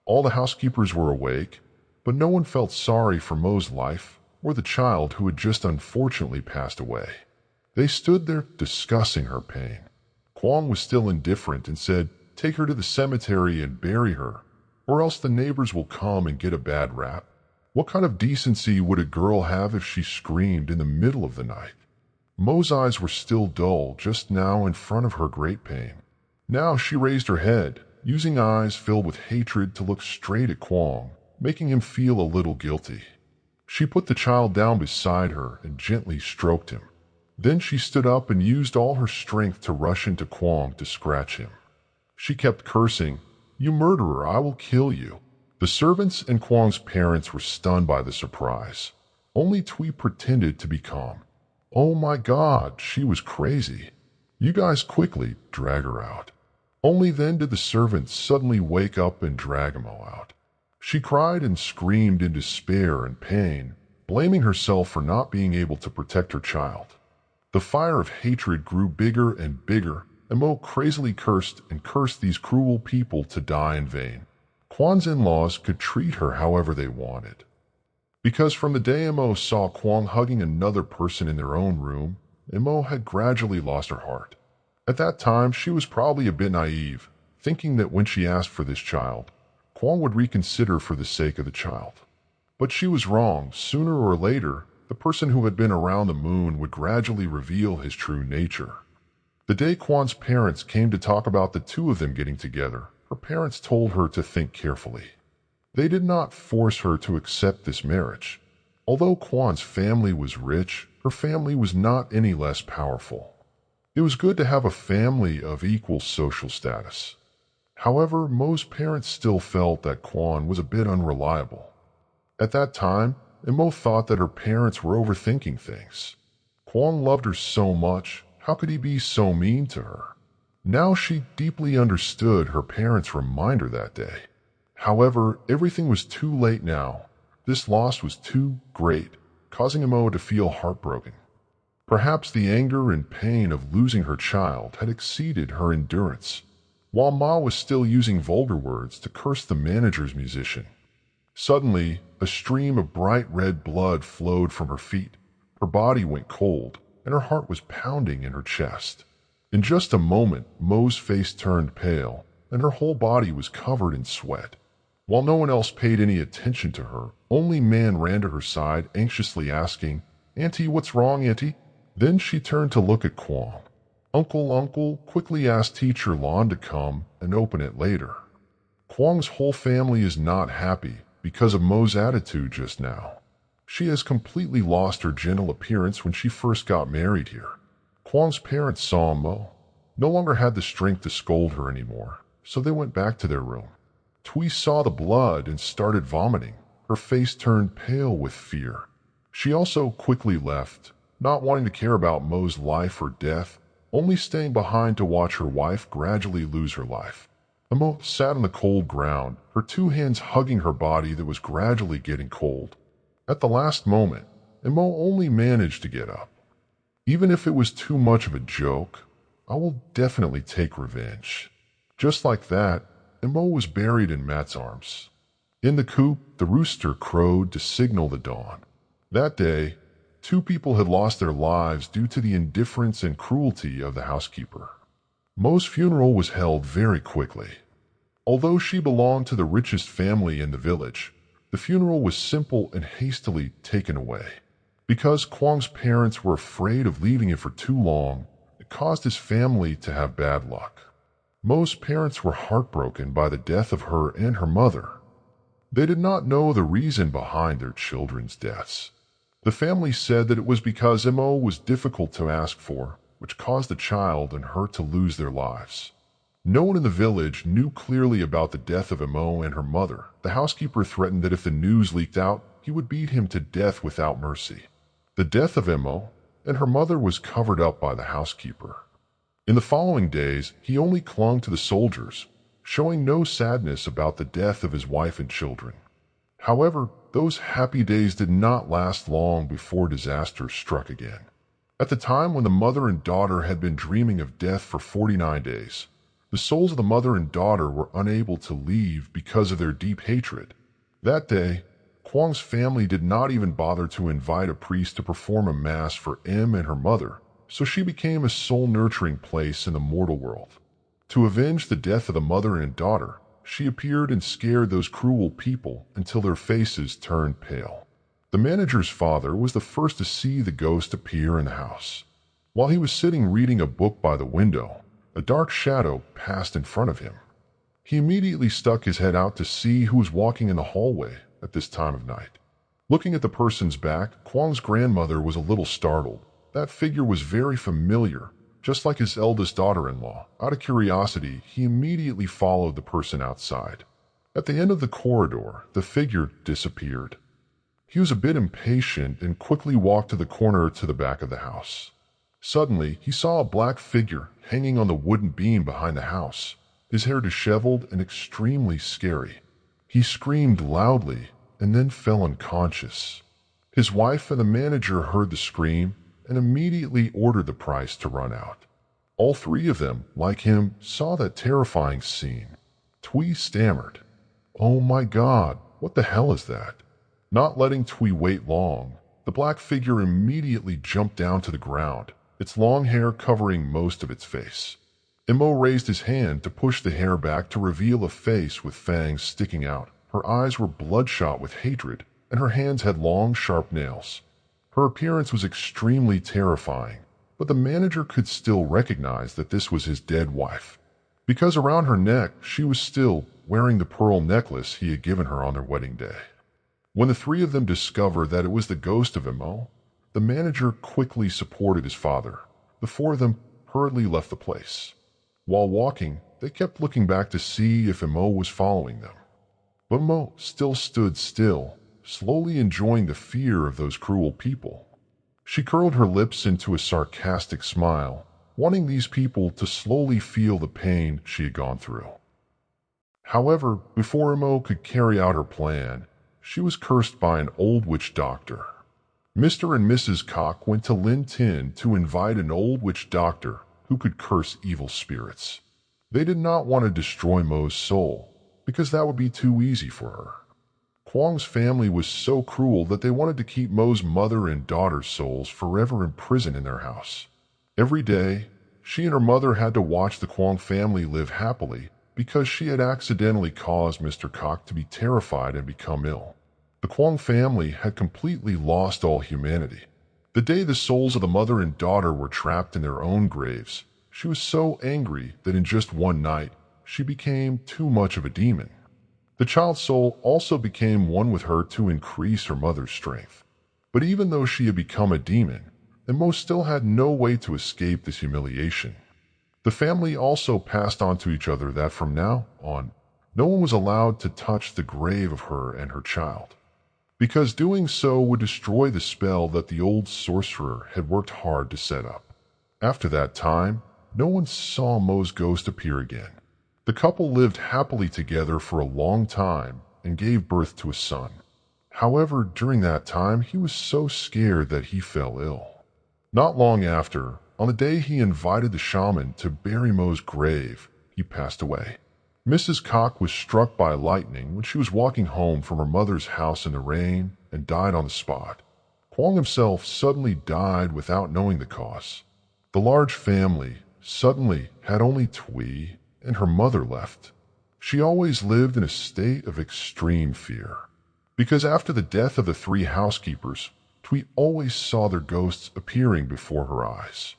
All the housekeepers were awake, but no one felt sorry for Mo's life or the child who had just unfortunately passed away. They stood there discussing her pain. Kwong was still indifferent and said, "Take her to the cemetery and bury her, or else the neighbors will come and get a bad rap." What kind of decency would a girl have if she screamed in the middle of the night? Mo's eyes were still dull just now in front of her great pain. Now she raised her head, using eyes filled with hatred to look straight at Kwong, making him feel a little guilty. She put the child down beside her and gently stroked him. Then she stood up and used all her strength to rush into Kwong to scratch him. She kept cursing, "You murderer, I will kill you." The servants and Kwong's parents were stunned by the surprise. Only Twee pretended to be calm. "Oh my God, she was crazy. You guys quickly drag her out." Only then did the servants suddenly wake up and drag Emo out. She cried and screamed in despair and pain, blaming herself for not being able to protect her child. The fire of hatred grew bigger and bigger, and Mo crazily cursed and cursed these cruel people to die in vain. Kwong's in-laws could treat her however they wanted. Because from the day Mo saw Kwong hugging another person in their own room, Mo had gradually lost her heart. At that time, she was probably a bit naive, thinking that when she asked for this child, Kwong would reconsider for the sake of the child. But she was wrong. Sooner or later, the person who had been around the moon would gradually reveal his true nature. The day Kwong's parents came to talk about the two of them getting together, her parents told her to think carefully. They did not force her to accept this marriage. Although Kwong's family was rich, her family was not any less powerful. It was good to have a family of equal social status. However, Mo's parents still felt that Kwong was a bit unreliable. At that time, Mo thought that her parents were overthinking things. Kwong loved her so much, how could he be so mean to her? Now she deeply understood her parents' reminder that day. However, everything was too late now. This loss was too great, causing Mo to feel heartbroken. Perhaps the anger and pain of losing her child had exceeded her endurance, while Ma was still using vulgar words to curse the manager's musician. Suddenly, a stream of bright red blood flowed from her feet. Her body went cold, and her heart was pounding in her chest. In just a moment, Mo's face turned pale, and her whole body was covered in sweat. While no one else paid any attention to her, only Man ran to her side, anxiously asking, "Auntie, what's wrong, Auntie?" Then she turned to look at Kwong. Uncle, quickly ask Teacher Lon to come and open it later. Kwong's whole family is not happy because of Mo's attitude just now. She has completely lost her gentle appearance when she first got married here. Kwong's parents saw Mo, no longer had the strength to scold her anymore, so they went back to their room. Twee saw the blood and started vomiting. Her face turned pale with fear. She also quickly left, not wanting to care about Mo's life or death, only staying behind to watch her wife gradually lose her life. Mo sat on the cold ground, her two hands hugging her body that was gradually getting cold. At the last moment, Mo only managed to get up. Even if it was too much of a joke, I will definitely take revenge. Just like that, Mo was buried in Matt's arms. In the coop, the rooster crowed to signal the dawn. That day, 2 people had lost their lives due to the indifference and cruelty of the housekeeper. Mo's funeral was held very quickly. Although she belonged to the richest family in the village, the funeral was simple and hastily taken away. Because Kwong's parents were afraid of leaving it for too long, it caused his family to have bad luck. Mo's parents were heartbroken by the death of her and her mother. They did not know the reason behind their children's deaths. The family said that it was because Mo was difficult to ask for, which caused the child and her to lose their lives. No one in the village knew clearly about the death of Mo and her mother. The housekeeper threatened that if the news leaked out, he would beat him to death without mercy. The death of Mo, and her mother was covered up by the housekeeper. In the following days, he only clung to the soldiers, showing no sadness about the death of his wife and children. However, those happy days did not last long before disaster struck again. At the time when the mother and daughter had been dreaming of death for 49 days, the souls of the mother and daughter were unable to leave because of their deep hatred. That day, Kwang's family did not even bother to invite a priest to perform a mass for Em and her mother, so she became a soul-nurturing place in the mortal world. To avenge the death of the mother and daughter, she appeared and scared those cruel people until their faces turned pale. The manager's father was the first to see the ghost appear in the house. While he was sitting reading a book by the window, a dark shadow passed in front of him. He immediately stuck his head out to see who was walking in the hallway at this time of night. Looking at the person's back, Kwang's grandmother was a little startled. That figure was very familiar, just like his eldest daughter-in-law. Out of curiosity, he immediately followed the person outside. At the end of the corridor, the figure disappeared. He was a bit impatient and quickly walked to the corner to the back of the house. Suddenly, he saw a black figure hanging on the wooden beam behind the house, his hair disheveled and extremely scary. He screamed loudly and then fell unconscious. His wife and the manager heard the scream and immediately ordered the price to run out. All three of them, like him, saw that terrifying scene. Twee stammered, "Oh my God, what the hell is that?" Not letting Twee wait long, the black figure immediately jumped down to the ground, its long hair covering most of its face. Imo raised his hand to push the hair back to reveal a face with fangs sticking out. Her eyes were bloodshot with hatred, and her hands had long, sharp nails. Her appearance was extremely terrifying, but the manager could still recognize that this was his dead wife, because around her neck she was still wearing the pearl necklace he had given her on their wedding day. When the three of them discovered that it was the ghost of Imo, the manager quickly supported his father. The four of them hurriedly left the place. While walking, they kept looking back to see if Imo was following them. But Imo still stood still, slowly enjoying the fear of those cruel people. She curled her lips into a sarcastic smile, wanting these people to slowly feel the pain she had gone through. However, before Imo could carry out her plan, she was cursed by an old witch doctor. Mr. and Mrs. Cock went to Lin Tin to invite an old witch doctor who could curse evil spirits. They did not want to destroy Mo's soul, because that would be too easy for her. Kwang's family was so cruel that they wanted to keep Mo's mother and daughter's souls forever imprisoned in their house. Every day, she and her mother had to watch the Kwang family live happily because she had accidentally caused Mr. Cock to be terrified and become ill. The Kwang family had completely lost all humanity. The day the souls of the mother and daughter were trapped in their own graves, she was so angry that in just one night, she became too much of a demon. The child's soul also became one with her to increase her mother's strength. But even though she had become a demon, Imo still had no way to escape this humiliation. The family also passed on to each other that from now on, no one was allowed to touch the grave of her and her child, because doing so would destroy the spell that the old sorcerer had worked hard to set up. After that time, no one saw Mo's ghost appear again. The couple lived happily together for a long time and gave birth to a son. However, during that time, he was so scared that he fell ill. Not long after, on the day he invited the shaman to bury Mo's grave, he passed away. Mrs. Cock was struck by lightning when she was walking home from her mother's house in the rain and died on the spot. Kwang himself suddenly died without knowing the cause. The large family suddenly had only Twee and her mother left. She always lived in a state of extreme fear, because after the death of the three housekeepers, Twee always saw their ghosts appearing before her eyes.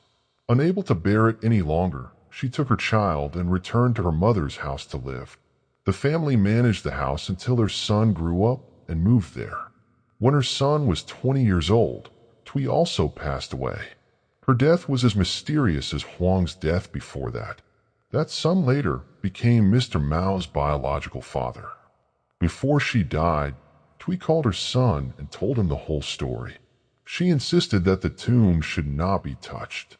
Unable to bear it any longer, she took her child and returned to her mother's house to live. The family managed the house until their son grew up and moved there. When her son was 20 years old, Twee also passed away. Her death was as mysterious as Huang's death before that. That son later became Mr. Mao's biological father. Before she died, Twee called her son and told him the whole story. She insisted that the tomb should not be touched.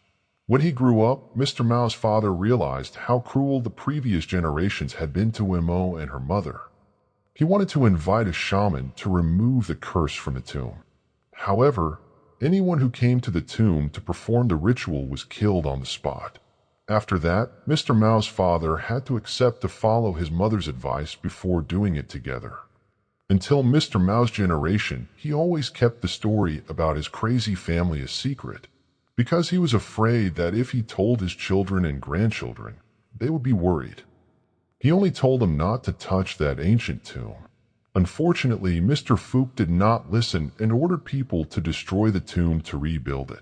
When he grew up, Mr. Mao's father realized how cruel the previous generations had been to Mo and her mother. He wanted to invite a shaman to remove the curse from the tomb. However, anyone who came to the tomb to perform the ritual was killed on the spot. After that, Mr. Mao's father had to accept to follow his mother's advice before doing it together. Until Mr. Mao's generation, he always kept the story about his crazy family a secret, because he was afraid that if he told his children and grandchildren, they would be worried. He only told them not to touch that ancient tomb. Unfortunately, Mr. Fook did not listen and ordered people to destroy the tomb to rebuild it.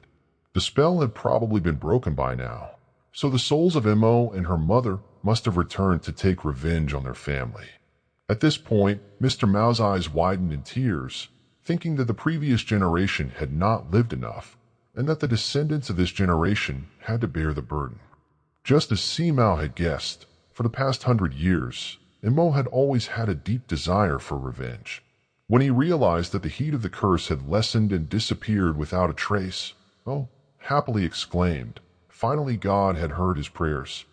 The spell had probably been broken by now, so the souls of Mo and her mother must have returned to take revenge on their family. At this point, Mr. Mao's eyes widened in tears, thinking that the previous generation had not lived enough, and that the descendants of this generation had to bear the burden. Just as Si Mao had guessed, for the past 100 years, Mo had always had a deep desire for revenge. When he realized that the heat of the curse had lessened and disappeared without a trace, Mo happily exclaimed, finally God had heard his prayers.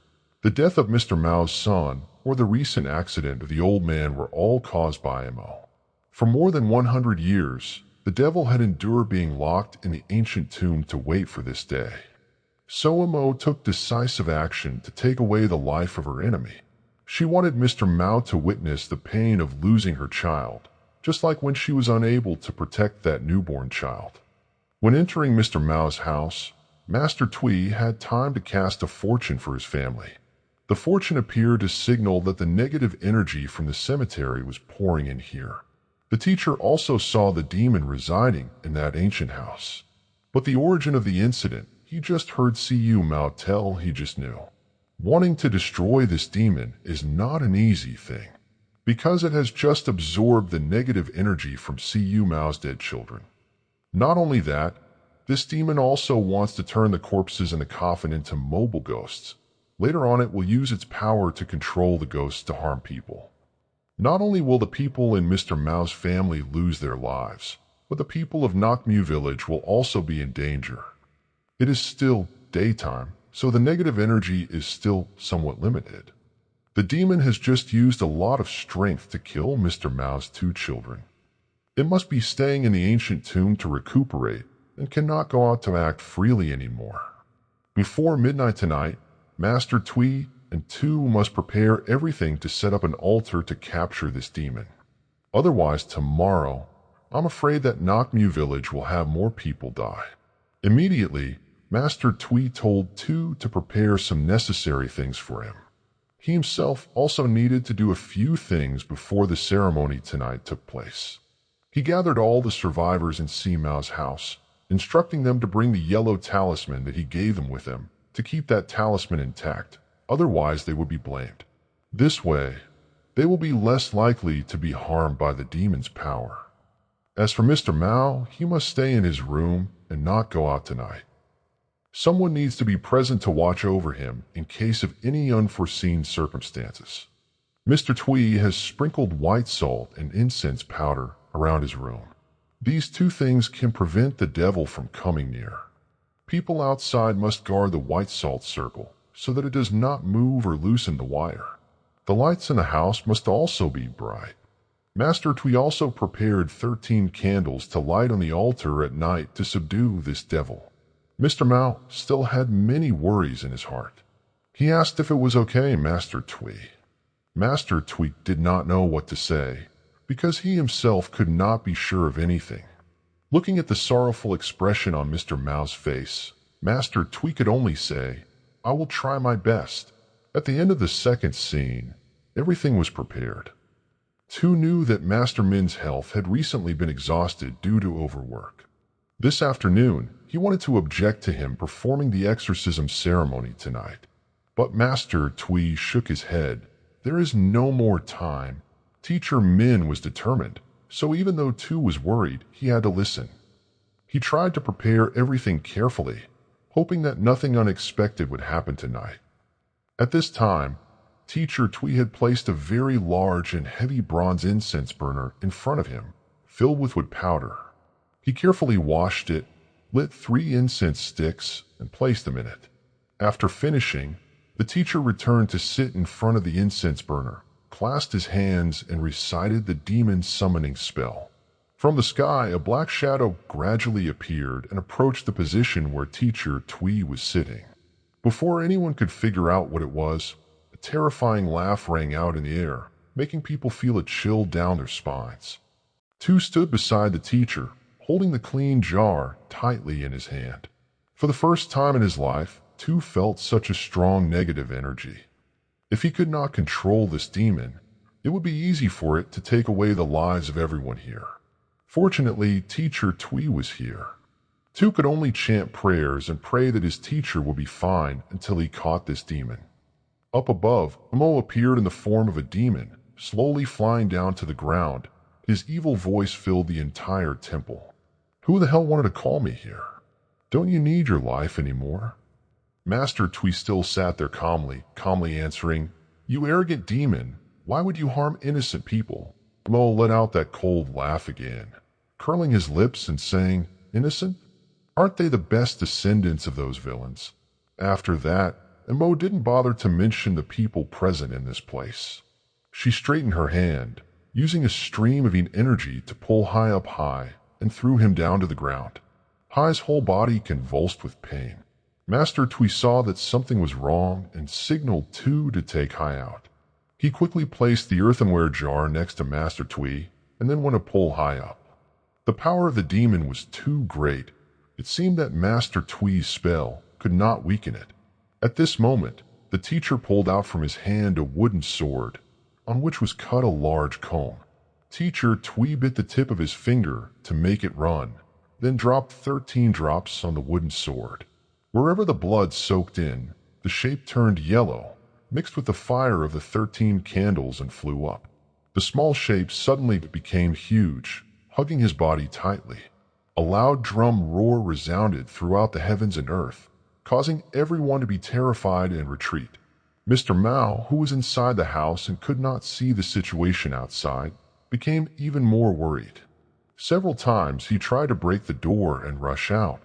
The death of Mr. Mao's son, or the recent accident of the old man, were all caused by Mo. For more than 100 years, the devil had endured being locked in the ancient tomb to wait for this day. So Mo took decisive action to take away the life of her enemy. She wanted Mr. Mao to witness the pain of losing her child, just like when she was unable to protect that newborn child. When entering Mr. Mao's house, Master Tui had time to cast a fortune for his family. The fortune appeared to signal that the negative energy from the cemetery was pouring in here. The teacher also saw the demon residing in that ancient house. But the origin of the incident, he just heard Siyu Mao tell he just knew. Wanting to destroy this demon is not an easy thing, because it has just absorbed the negative energy from Siyu Mao's dead children. Not only that, this demon also wants to turn the corpses in the coffin into mobile ghosts. Later on, it will use its power to control the ghosts to harm people. Not only will the people in Mr. Mao's family lose their lives, but the people of Nakmu village will also be in danger. It is still daytime, so the negative energy is still somewhat limited. The demon has just used a lot of strength to kill Mr. Mao's 2 children. It must be staying in the ancient tomb to recuperate and cannot go out to act freely anymore. Before midnight tonight, Master Tui and Tu must prepare everything to set up an altar to capture this demon. Otherwise, tomorrow, I'm afraid that Nakmu village will have more people die. Immediately, Master Tui told Tu to prepare some necessary things for him. He himself also needed to do a few things before the ceremony tonight took place. He gathered all the survivors in Si Mao's house, instructing them to bring the yellow talisman that he gave them with him, to keep that talisman intact, otherwise they would be blamed. This way, they will be less likely to be harmed by the demon's power. As for Mr. Mao, he must stay in his room and not go out tonight. Someone needs to be present to watch over him in case of any unforeseen circumstances. Mr. Tui has sprinkled white salt and incense powder around his room. These 2 things can prevent the devil from coming near. People outside must guard the white salt circle so that it does not move or loosen the wire. The lights in the house must also be bright. Master Tui also prepared 13 candles to light on the altar at night to subdue this devil. Mr. Mao still had many worries in his heart. He asked if it was okay, Master Tui. Master Tui did not know what to say, because he himself could not be sure of anything. Looking at the sorrowful expression on Mr. Mao's face, Master Tui could only say, I will try my best. At the end of the second scene, everything was prepared. Tu knew that Master Min's health had recently been exhausted due to overwork. This afternoon, he wanted to object to him performing the exorcism ceremony tonight. But Master Tui shook his head. There is no more time. Teacher Min was determined. So even though Tu was worried, he had to listen. He tried to prepare everything carefully, hoping that nothing unexpected would happen tonight. At this time, Teacher Tui had placed a very large and heavy bronze incense burner in front of him, filled with wood powder. He carefully washed it, lit 3 incense sticks, and placed them in it. After finishing, the teacher returned to sit in front of the incense burner, clasped his hands, and recited the demon summoning spell. From the sky, a black shadow gradually appeared and approached the position where teacher Twee was sitting. Before anyone could figure out what it was, a terrifying laugh rang out in the air, making people feel a chill down their spines. Two stood beside the teacher, holding the clean jar tightly in his hand. For the first time in his life, Two felt such a strong negative energy. If he could not control this demon, it would be easy for it to take away the lives of everyone here. Fortunately, teacher Twee was here. Two could only chant prayers and pray that his teacher would be fine until he caught this demon. Up above, Mo appeared in the form of a demon, slowly flying down to the ground. His evil voice filled the entire temple. Who the hell wanted to call me here? Don't you need your life anymore? Master Twee still sat there calmly answering, You arrogant demon, why would you harm innocent people? Mo let out that cold laugh again, curling his lips and saying, Innocent? Aren't they the best descendants of those villains? After that, Mo didn't bother to mention the people present in this place. She straightened her hand, using a stream of energy to pull Hai up high, and threw him down to the ground. Hai's whole body convulsed with pain. Master Twee saw that something was wrong and signaled Two to take Hai out. He quickly placed the earthenware jar next to Master Twee and then went to pull Hai up. The power of the demon was too great. It seemed that Master Twee's spell could not weaken it. At this moment, the teacher pulled out from his hand a wooden sword, on which was cut a large comb. Teacher Twee bit the tip of his finger to make it run, then dropped 13 drops on the wooden sword. Wherever the blood soaked in, the shape turned yellow, mixed with the fire of the 13 candles, and flew up. The small shape suddenly became huge, hugging his body tightly. A loud drum roar resounded throughout the heavens and earth, causing everyone to be terrified and retreat. Mr. Mao, who was inside the house and could not see the situation outside, became even more worried. Several times he tried to break the door and rush out,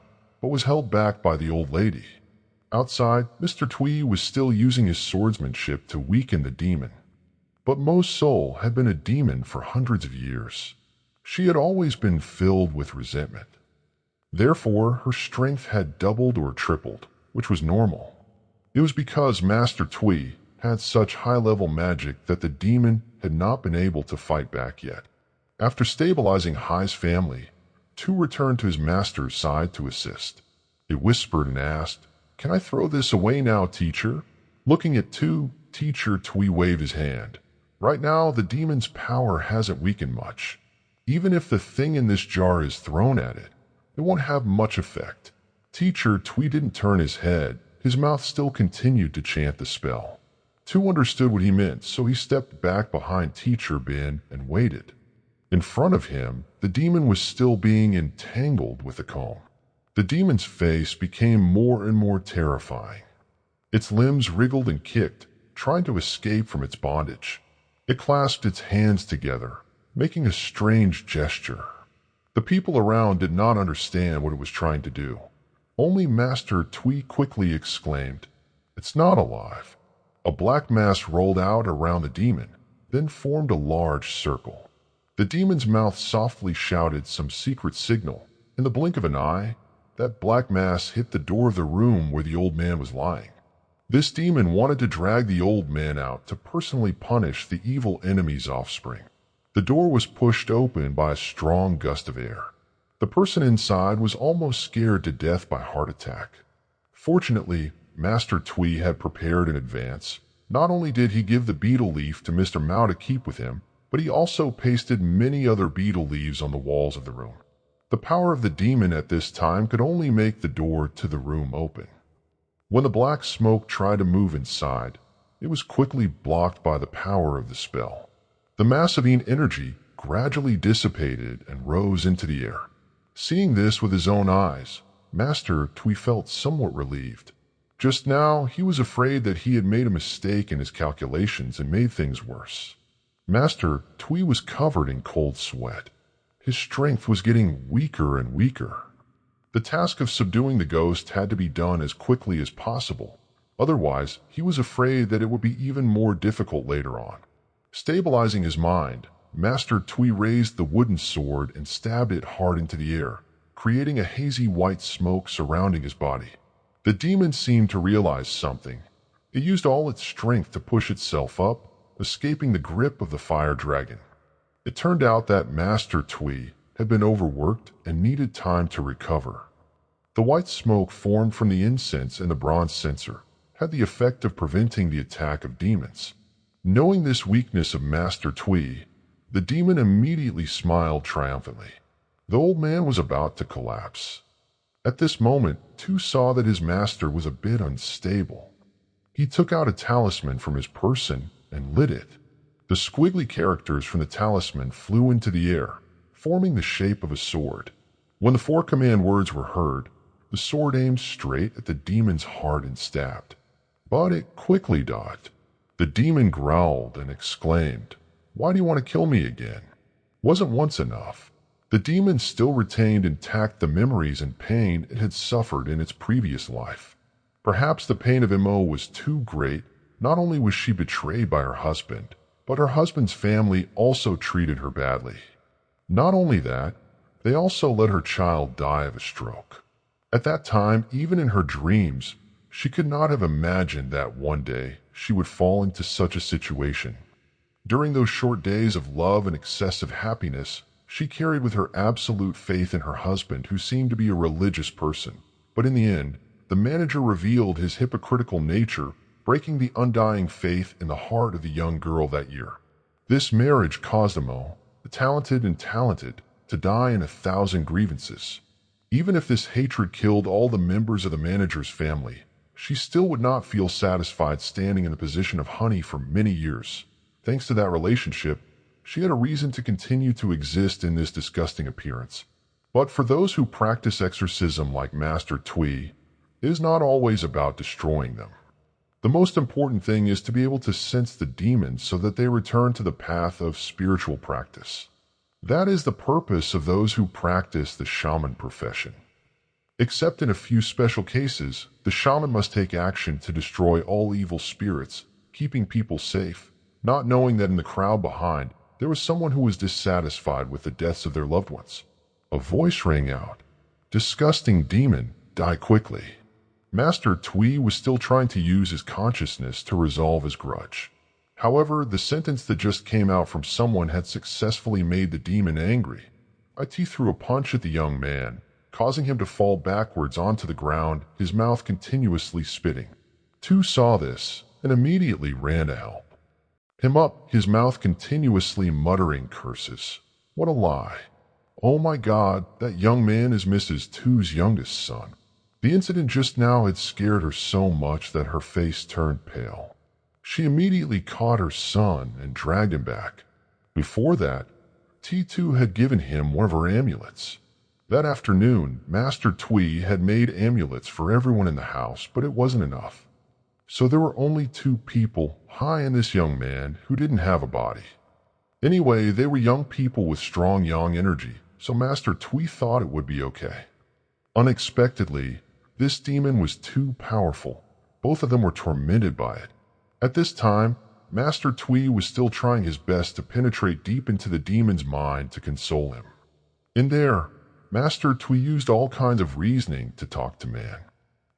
but was held back by the old lady. Outside, Mr. Twee was still using his swordsmanship to weaken the demon. But Mo's soul had been a demon for hundreds of years. She had always been filled with resentment. Therefore, her strength had doubled or tripled, which was normal. It was because Master Twee had such high-level magic that the demon had not been able to fight back yet. After stabilizing Hai's family, Two returned to his master's side to assist. It whispered and asked, Can I throw this away now, teacher? Looking at Two, teacher Twee waved his hand. Right now, the demon's power hasn't weakened much. Even if the thing in this jar is thrown at it, it won't have much effect. Teacher Twee didn't turn his head. His mouth still continued to chant the spell. Two understood what he meant, so he stepped back behind Teacher Bin and waited. In front of him, the demon was still being entangled with the comb. The demon's face became more and more terrifying. Its limbs wriggled and kicked, trying to escape from its bondage. It clasped its hands together, making a strange gesture. The people around did not understand what it was trying to do. Only Master Twee quickly exclaimed, It's not alive. A black mass rolled out around the demon, then formed a large circle. The demon's mouth softly shouted some secret signal. In the blink of an eye, that black mass hit the door of the room where the old man was lying. This demon wanted to drag the old man out to personally punish the evil enemy's offspring. The door was pushed open by a strong gust of air. The person inside was almost scared to death by heart attack. Fortunately, Master Twee had prepared in advance. Not only did he give the beetle leaf to Mr. Mao to keep with him, but he also pasted many other beetle leaves on the walls of the room. The power of the demon at this time could only make the door to the room open. When the black smoke tried to move inside, it was quickly blocked by the power of the spell. The massive energy gradually dissipated and rose into the air. Seeing this with his own eyes, Master Twee felt somewhat relieved. Just now, he was afraid that he had made a mistake in his calculations and made things worse. Master Twee was covered in cold sweat. his strength was getting weaker and weaker. The task of subduing the ghost had to be done as quickly as possible. Otherwise, he was afraid that it would be even more difficult later on. Stabilizing his mind, Master Twee raised the wooden sword and stabbed it hard into the air, creating a hazy white smoke surrounding his body. The demon seemed to realize something. It used all its strength to push itself up, escaping the grip of the fire dragon. It turned out that Master Twee had been overworked and needed time to recover. The white smoke formed from the incense and the bronze censer had the effect of preventing the attack of demons. Knowing this weakness of Master Twee, the demon immediately smiled triumphantly. The old man was about to collapse. At this moment, Two saw that his master was a bit unstable. He took out a talisman from his person and lit it. The squiggly characters from the talisman flew into the air, forming the shape of a sword. When the 4 command words were heard, the sword aimed straight at the demon's heart and stabbed. But it quickly dodged. The demon growled and exclaimed, "Why do you want to kill me again?" Wasn't once enough. The demon still retained intact the memories and pain it had suffered in its previous life. Perhaps the pain of Mo was too great. Not only was she betrayed by her husband, but her husband's family also treated her badly. Not only that, they also let her child die of a stroke. At that time, even in her dreams, she could not have imagined that one day she would fall into such a situation. During those short days of love and excessive happiness, she carried with her absolute faith in her husband, who seemed to be a religious person. But in the end, the manager revealed his hypocritical nature, breaking the undying faith in the heart of the young girl that year. This marriage caused Mo, the talented, to die in 1,000 grievances. Even if this hatred killed all the members of the manager's family, she still would not feel satisfied standing in the position of Honey for many years. Thanks to that relationship, she had a reason to continue to exist in this disgusting appearance. But for those who practice exorcism like Master Twee, it is not always about destroying them. The most important thing is to be able to sense the demons so that they return to the path of spiritual practice. That is the purpose of those who practice the shaman profession. Except in a few special cases, the shaman must take action to destroy all evil spirits, keeping people safe, not knowing that in the crowd behind there was someone who was dissatisfied with the deaths of their loved ones. A voice rang out, "Disgusting demon, die quickly." Master Twee was still trying to use his consciousness to resolve his grudge. However, the sentence that just came out from someone had successfully made the demon angry. It threw a punch at the young man, causing him to fall backwards onto the ground, his mouth continuously spitting. Two saw this and immediately ran to help him up, his mouth continuously muttering curses. What a lie. Oh my God, that young man is Mrs. Two's youngest son. The incident just now had scared her so much that her face turned pale. She immediately caught her son and dragged him back. Before that, T2 had given him one of her amulets. That afternoon, Master Twee had made amulets for everyone in the house, but it wasn't enough. So there were only 2 people, Hai and this young man, who didn't have a body. Anyway, they were young people with strong yang energy, so Master Twee thought it would be okay. Unexpectedly, this demon was too powerful. Both of them were tormented by it. At this time, Master Twee was still trying his best to penetrate deep into the demon's mind to console him. In there, Master Twee used all kinds of reasoning to talk to man.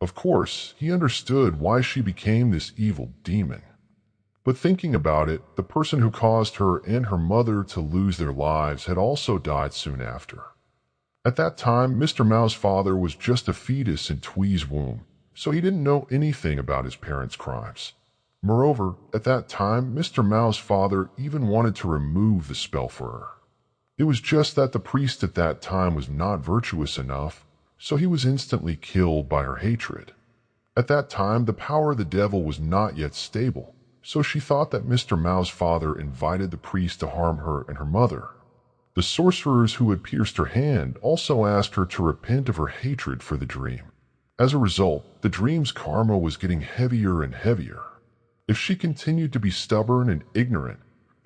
Of course, he understood why she became this evil demon. But thinking about it, the person who caused her and her mother to lose their lives had also died soon after. At that time, Mr. Mao's father was just a fetus in Twee's womb, so he didn't know anything about his parents' crimes. Moreover, at that time, Mr. Mao's father even wanted to remove the spell for her. It was just that the priest at that time was not virtuous enough, so he was instantly killed by her hatred. At that time, the power of the devil was not yet stable, so she thought that Mr. Mao's father invited the priest to harm her and her mother. The sorcerers who had pierced her hand also asked her to repent of her hatred for the dream. As a result, the dream's karma was getting heavier and heavier. If she continued to be stubborn and ignorant,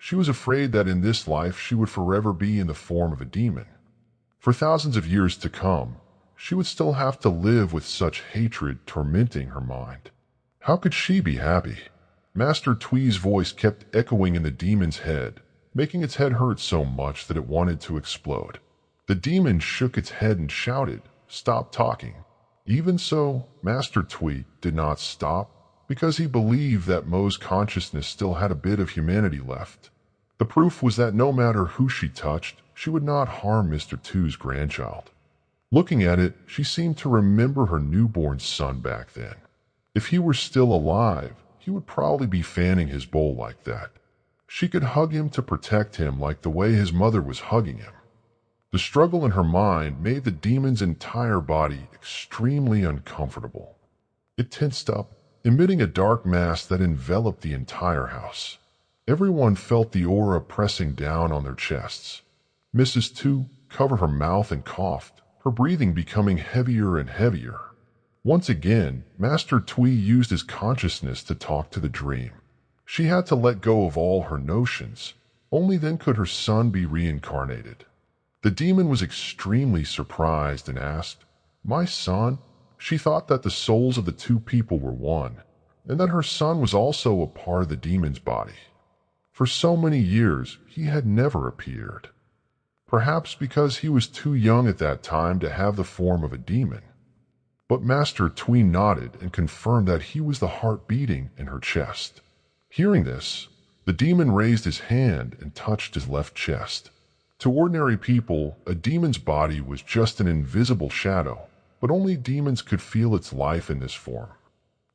She was afraid that in this life she would forever be in the form of a demon. For thousands of years to come, she would still have to live with such hatred tormenting her mind. How could she be happy? Master Twee's voice kept echoing in the demon's head, making its head hurt so much that it wanted to explode. The demon shook its head and shouted, "Stop talking." Even so, Master Twee did not stop, because he believed that Mo's consciousness still had a bit of humanity left. The proof was that no matter who she touched, she would not harm Mr. Two's grandchild. Looking at it, she seemed to remember her newborn son back then. If he were still alive, he would probably be fanning his bowl like that. She could hug him to protect him like the way his mother was hugging him. The struggle in her mind made the demon's entire body extremely uncomfortable. It tensed up, emitting a dark mass that enveloped the entire house. Everyone felt the aura pressing down on their chests. Mrs. Two covered her mouth and coughed, her breathing becoming heavier and heavier. Once again, Master Twee used his consciousness to talk to the dream. She had to let go of all her notions. Only then could her son be reincarnated. The demon was extremely surprised and asked, "My son?" She thought that the souls of the two people were one, and that her son was also a part of the demon's body. For so many years, he had never appeared. Perhaps because he was too young at that time to have the form of a demon. But Master Twee nodded and confirmed that he was the heart beating in her chest. Hearing this, the demon raised his hand and touched his left chest. To ordinary people, a demon's body was just an invisible shadow, but only demons could feel its life in this form.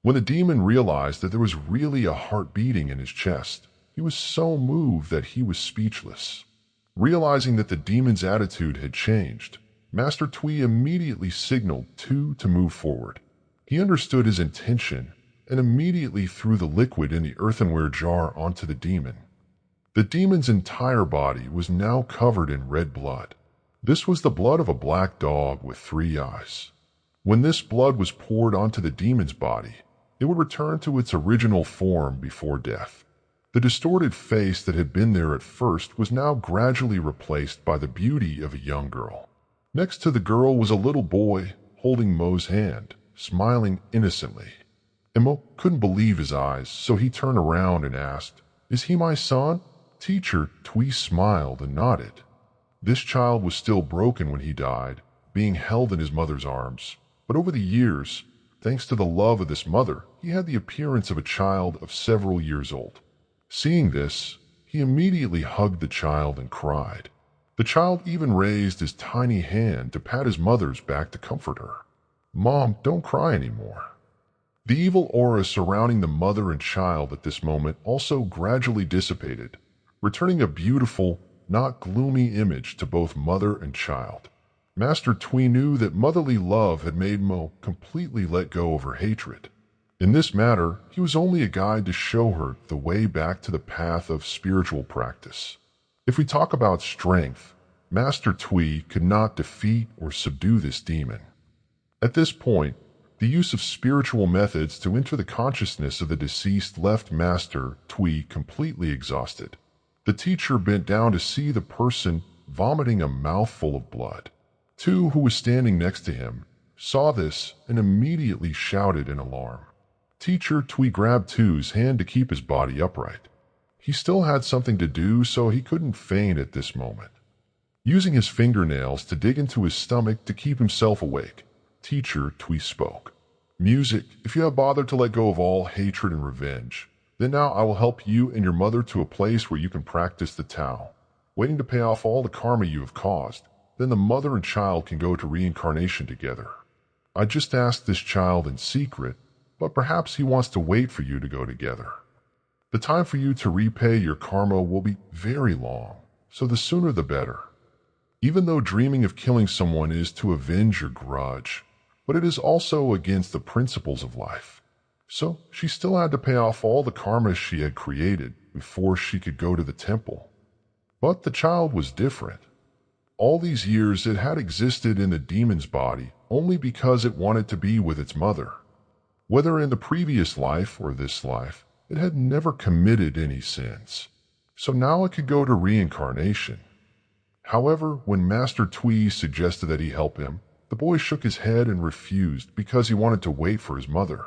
When the demon realized that there was really a heart beating in his chest, he was so moved that he was speechless. Realizing that the demon's attitude had changed, Master Twee immediately signaled Two to move forward. He understood his intention and immediately threw the liquid in the earthenware jar onto the demon. The demon's entire body was now covered in red blood. This was the blood of a black dog with 3 eyes. When this blood was poured onto the demon's body, it would return to its original form before death. The distorted face that had been there at first was now gradually replaced by the beauty of a young girl. Next to the girl was a little boy holding Mo's hand, smiling innocently. And Mo couldn't believe his eyes, so he turned around and asked, "Is he my son?" Teacher Twee smiled and nodded. This child was still broken when he died, being held in his mother's arms. But over the years, thanks to the love of this mother, he had the appearance of a child of several years old. Seeing this, he immediately hugged the child and cried. The child even raised his tiny hand to pat his mother's back to comfort her. "Mom, don't cry anymore." The evil aura surrounding the mother and child at this moment also gradually dissipated, returning a beautiful, not gloomy image to both mother and child. Master Twee knew that motherly love had made Mo completely let go of her hatred. In this matter, he was only a guide to show her the way back to the path of spiritual practice. If we talk about strength, Master Twee could not defeat or subdue this demon. At this point, the use of spiritual methods to enter the consciousness of the deceased left Master Twee completely exhausted. The teacher bent down to see the person vomiting a mouthful of blood. Two, who was standing next to him, saw this and immediately shouted in alarm. Teacher Twee grabbed Two's hand to keep his body upright. He still had something to do, so he couldn't faint at this moment. Using his fingernails to dig into his stomach to keep himself awake, Teacher Twee spoke. "Music, if you have bothered to let go of all hatred and revenge, then now I will help you and your mother to a place where you can practice the Tao, waiting to pay off all the karma you have caused. Then the mother and child can go to reincarnation together. I just asked this child in secret, but perhaps he wants to wait for you to go together. The time for you to repay your karma will be very long, so the sooner the better. Even though dreaming of killing someone is to avenge your grudge, but it is also against the principles of life. So she still had to pay off all the karma she had created before she could go to the temple. But the child was different. All these years it had existed in the demon's body only because it wanted to be with its mother. Whether in the previous life or this life, it had never committed any sins. so now it could go to reincarnation. However, when Master Twee suggested that he help him, the boy shook his head and refused because he wanted to wait for his mother.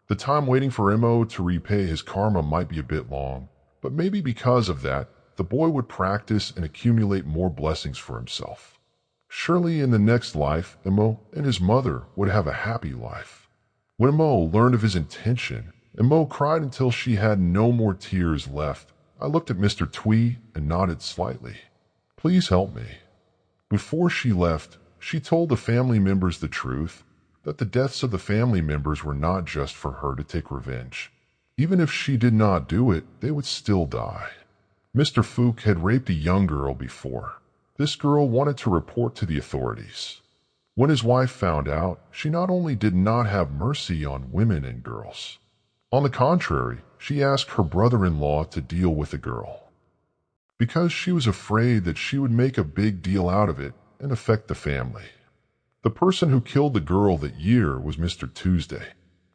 The time waiting for Mo to repay his karma might be a bit long, but maybe because of that, the boy would practice and accumulate more blessings for himself. Surely in the next life, Mo and his mother would have a happy life. When Mo learned of his intention, Mo cried until she had no more tears left. I looked at Mr. Twee and nodded slightly. Please help me. Before she left, she told the family members the truth, that the deaths of the family members were not just for her to take revenge. Even if she did not do it, they would still die. Mr. Fook had raped a young girl before. This girl wanted to report to the authorities. When his wife found out, she not only did not have mercy on women and girls. On the contrary, she asked her brother-in-law to deal with the girl, because she was afraid that she would make a big deal out of it and affect the family. The person who killed the girl that year was Mr. Tuesday.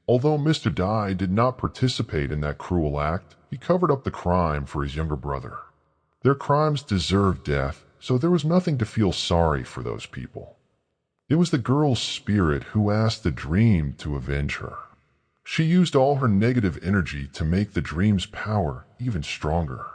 Although Mr. Dye did not participate in that cruel act, he covered up the crime for his younger brother. Their crimes deserved death, so there was nothing to feel sorry for those people. It was the girl's spirit who asked the dream to avenge her. She used all her negative energy to make the dream's power even stronger.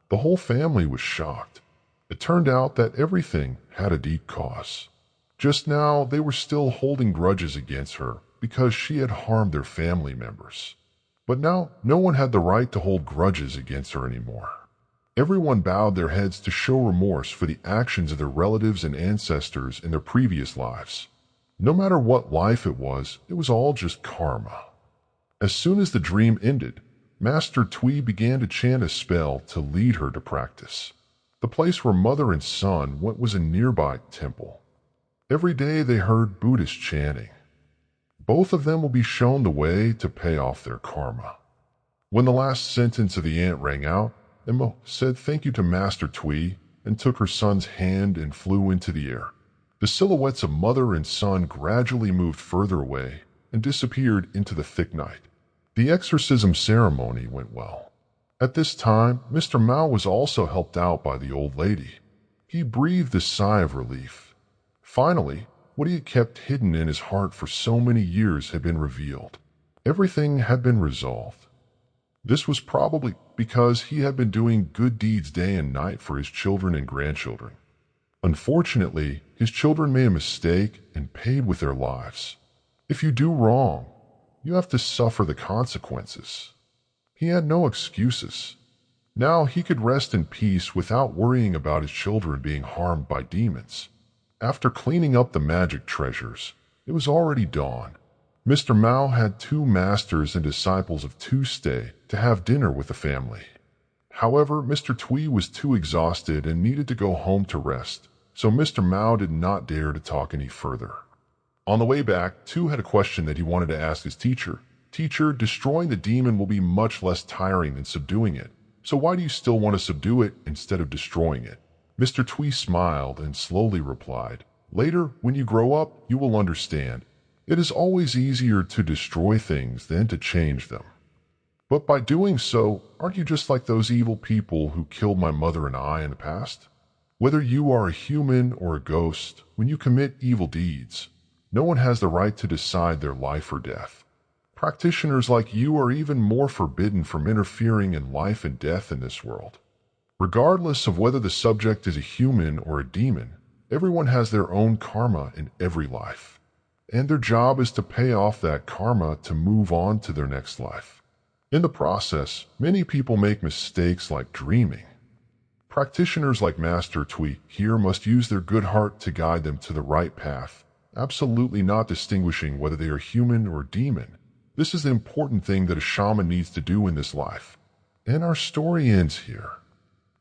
The whole family was shocked. It turned out that everything had a deep cause. Just now, they were still holding grudges against her because she had harmed their family members. But now, no one had the right to hold grudges against her anymore. Everyone bowed their heads to show remorse for the actions of their relatives and ancestors in their previous lives. No matter what life it was all just karma. As soon as the dream ended, Master Twee began to chant a spell to lead her to practice. The place where mother and son went was a nearby temple. Every day they heard Buddhist chanting. Both of them will be shown the way to pay off their karma. When the last sentence of the ant rang out, Emma said thank you to Master Twee and took her son's hand and flew into the air. The silhouettes of mother and son gradually moved further away and disappeared into the thick night. The exorcism ceremony went well. At this time, Mr. Mao was also helped out by the old lady. He breathed a sigh of relief. Finally, what he had kept hidden in his heart for so many years had been revealed. Everything had been resolved. This was probably because he had been doing good deeds day and night for his children and grandchildren. Unfortunately, his children made a mistake and paid with their lives. If you do wrong, you have to suffer the consequences. He had no excuses. Now he could rest in peace without worrying about his children being harmed by demons. After cleaning up the magic treasures, it was already dawn. Mr. Mao had 2 masters and disciples of Tuesday to have dinner with the family. However, Mr. Twee was too exhausted and needed to go home to rest, so Mr. Mao did not dare to talk any further. On the way back, Tu had a question that he wanted to ask his teacher. Teacher, destroying the demon will be much less tiring than subduing it, so why do you still want to subdue it instead of destroying it? Mr. Twee smiled and slowly replied, later, when you grow up, you will understand. It is always easier to destroy things than to change them. But by doing so, aren't you just like those evil people who killed my mother and I in the past? Whether you are a human or a ghost, when you commit evil deeds, no one has the right to decide their life or death. Practitioners like you are even more forbidden from interfering in life and death in this world. Regardless of whether the subject is a human or a demon, everyone has their own karma in every life. And their job is to pay off that karma to move on to their next life. In the process, many people make mistakes like dreaming. Practitioners like Master Twee here must use their good heart to guide them to the right path, absolutely not distinguishing whether they are human or demon. This is the important thing that a shaman needs to do in this life. And our story ends here.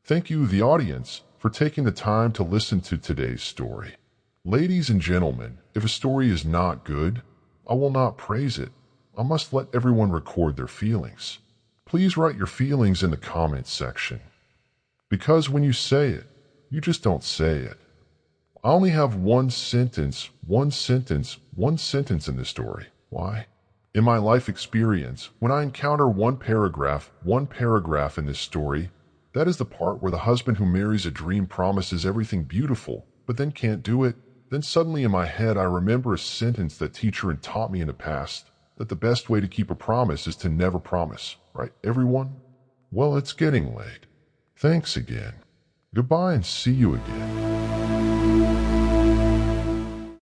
Thank you, the audience, for taking the time to listen to today's story. Ladies and gentlemen, if a story is not good, I will not praise it. I must let everyone record their feelings. Please write your feelings in the comments section. Because when you say it, you just don't say it. I only have one sentence in this story. Why? In my life experience, when I encounter one paragraph in this story, That is the part where the husband who marries a dream promises everything beautiful, but then can't do it. Then suddenly in my head I remember a sentence that teacher had taught me in the past, that the best way to keep a promise is to never promise, right, everyone? Well, it's getting late. Thanks again. Goodbye and see you again.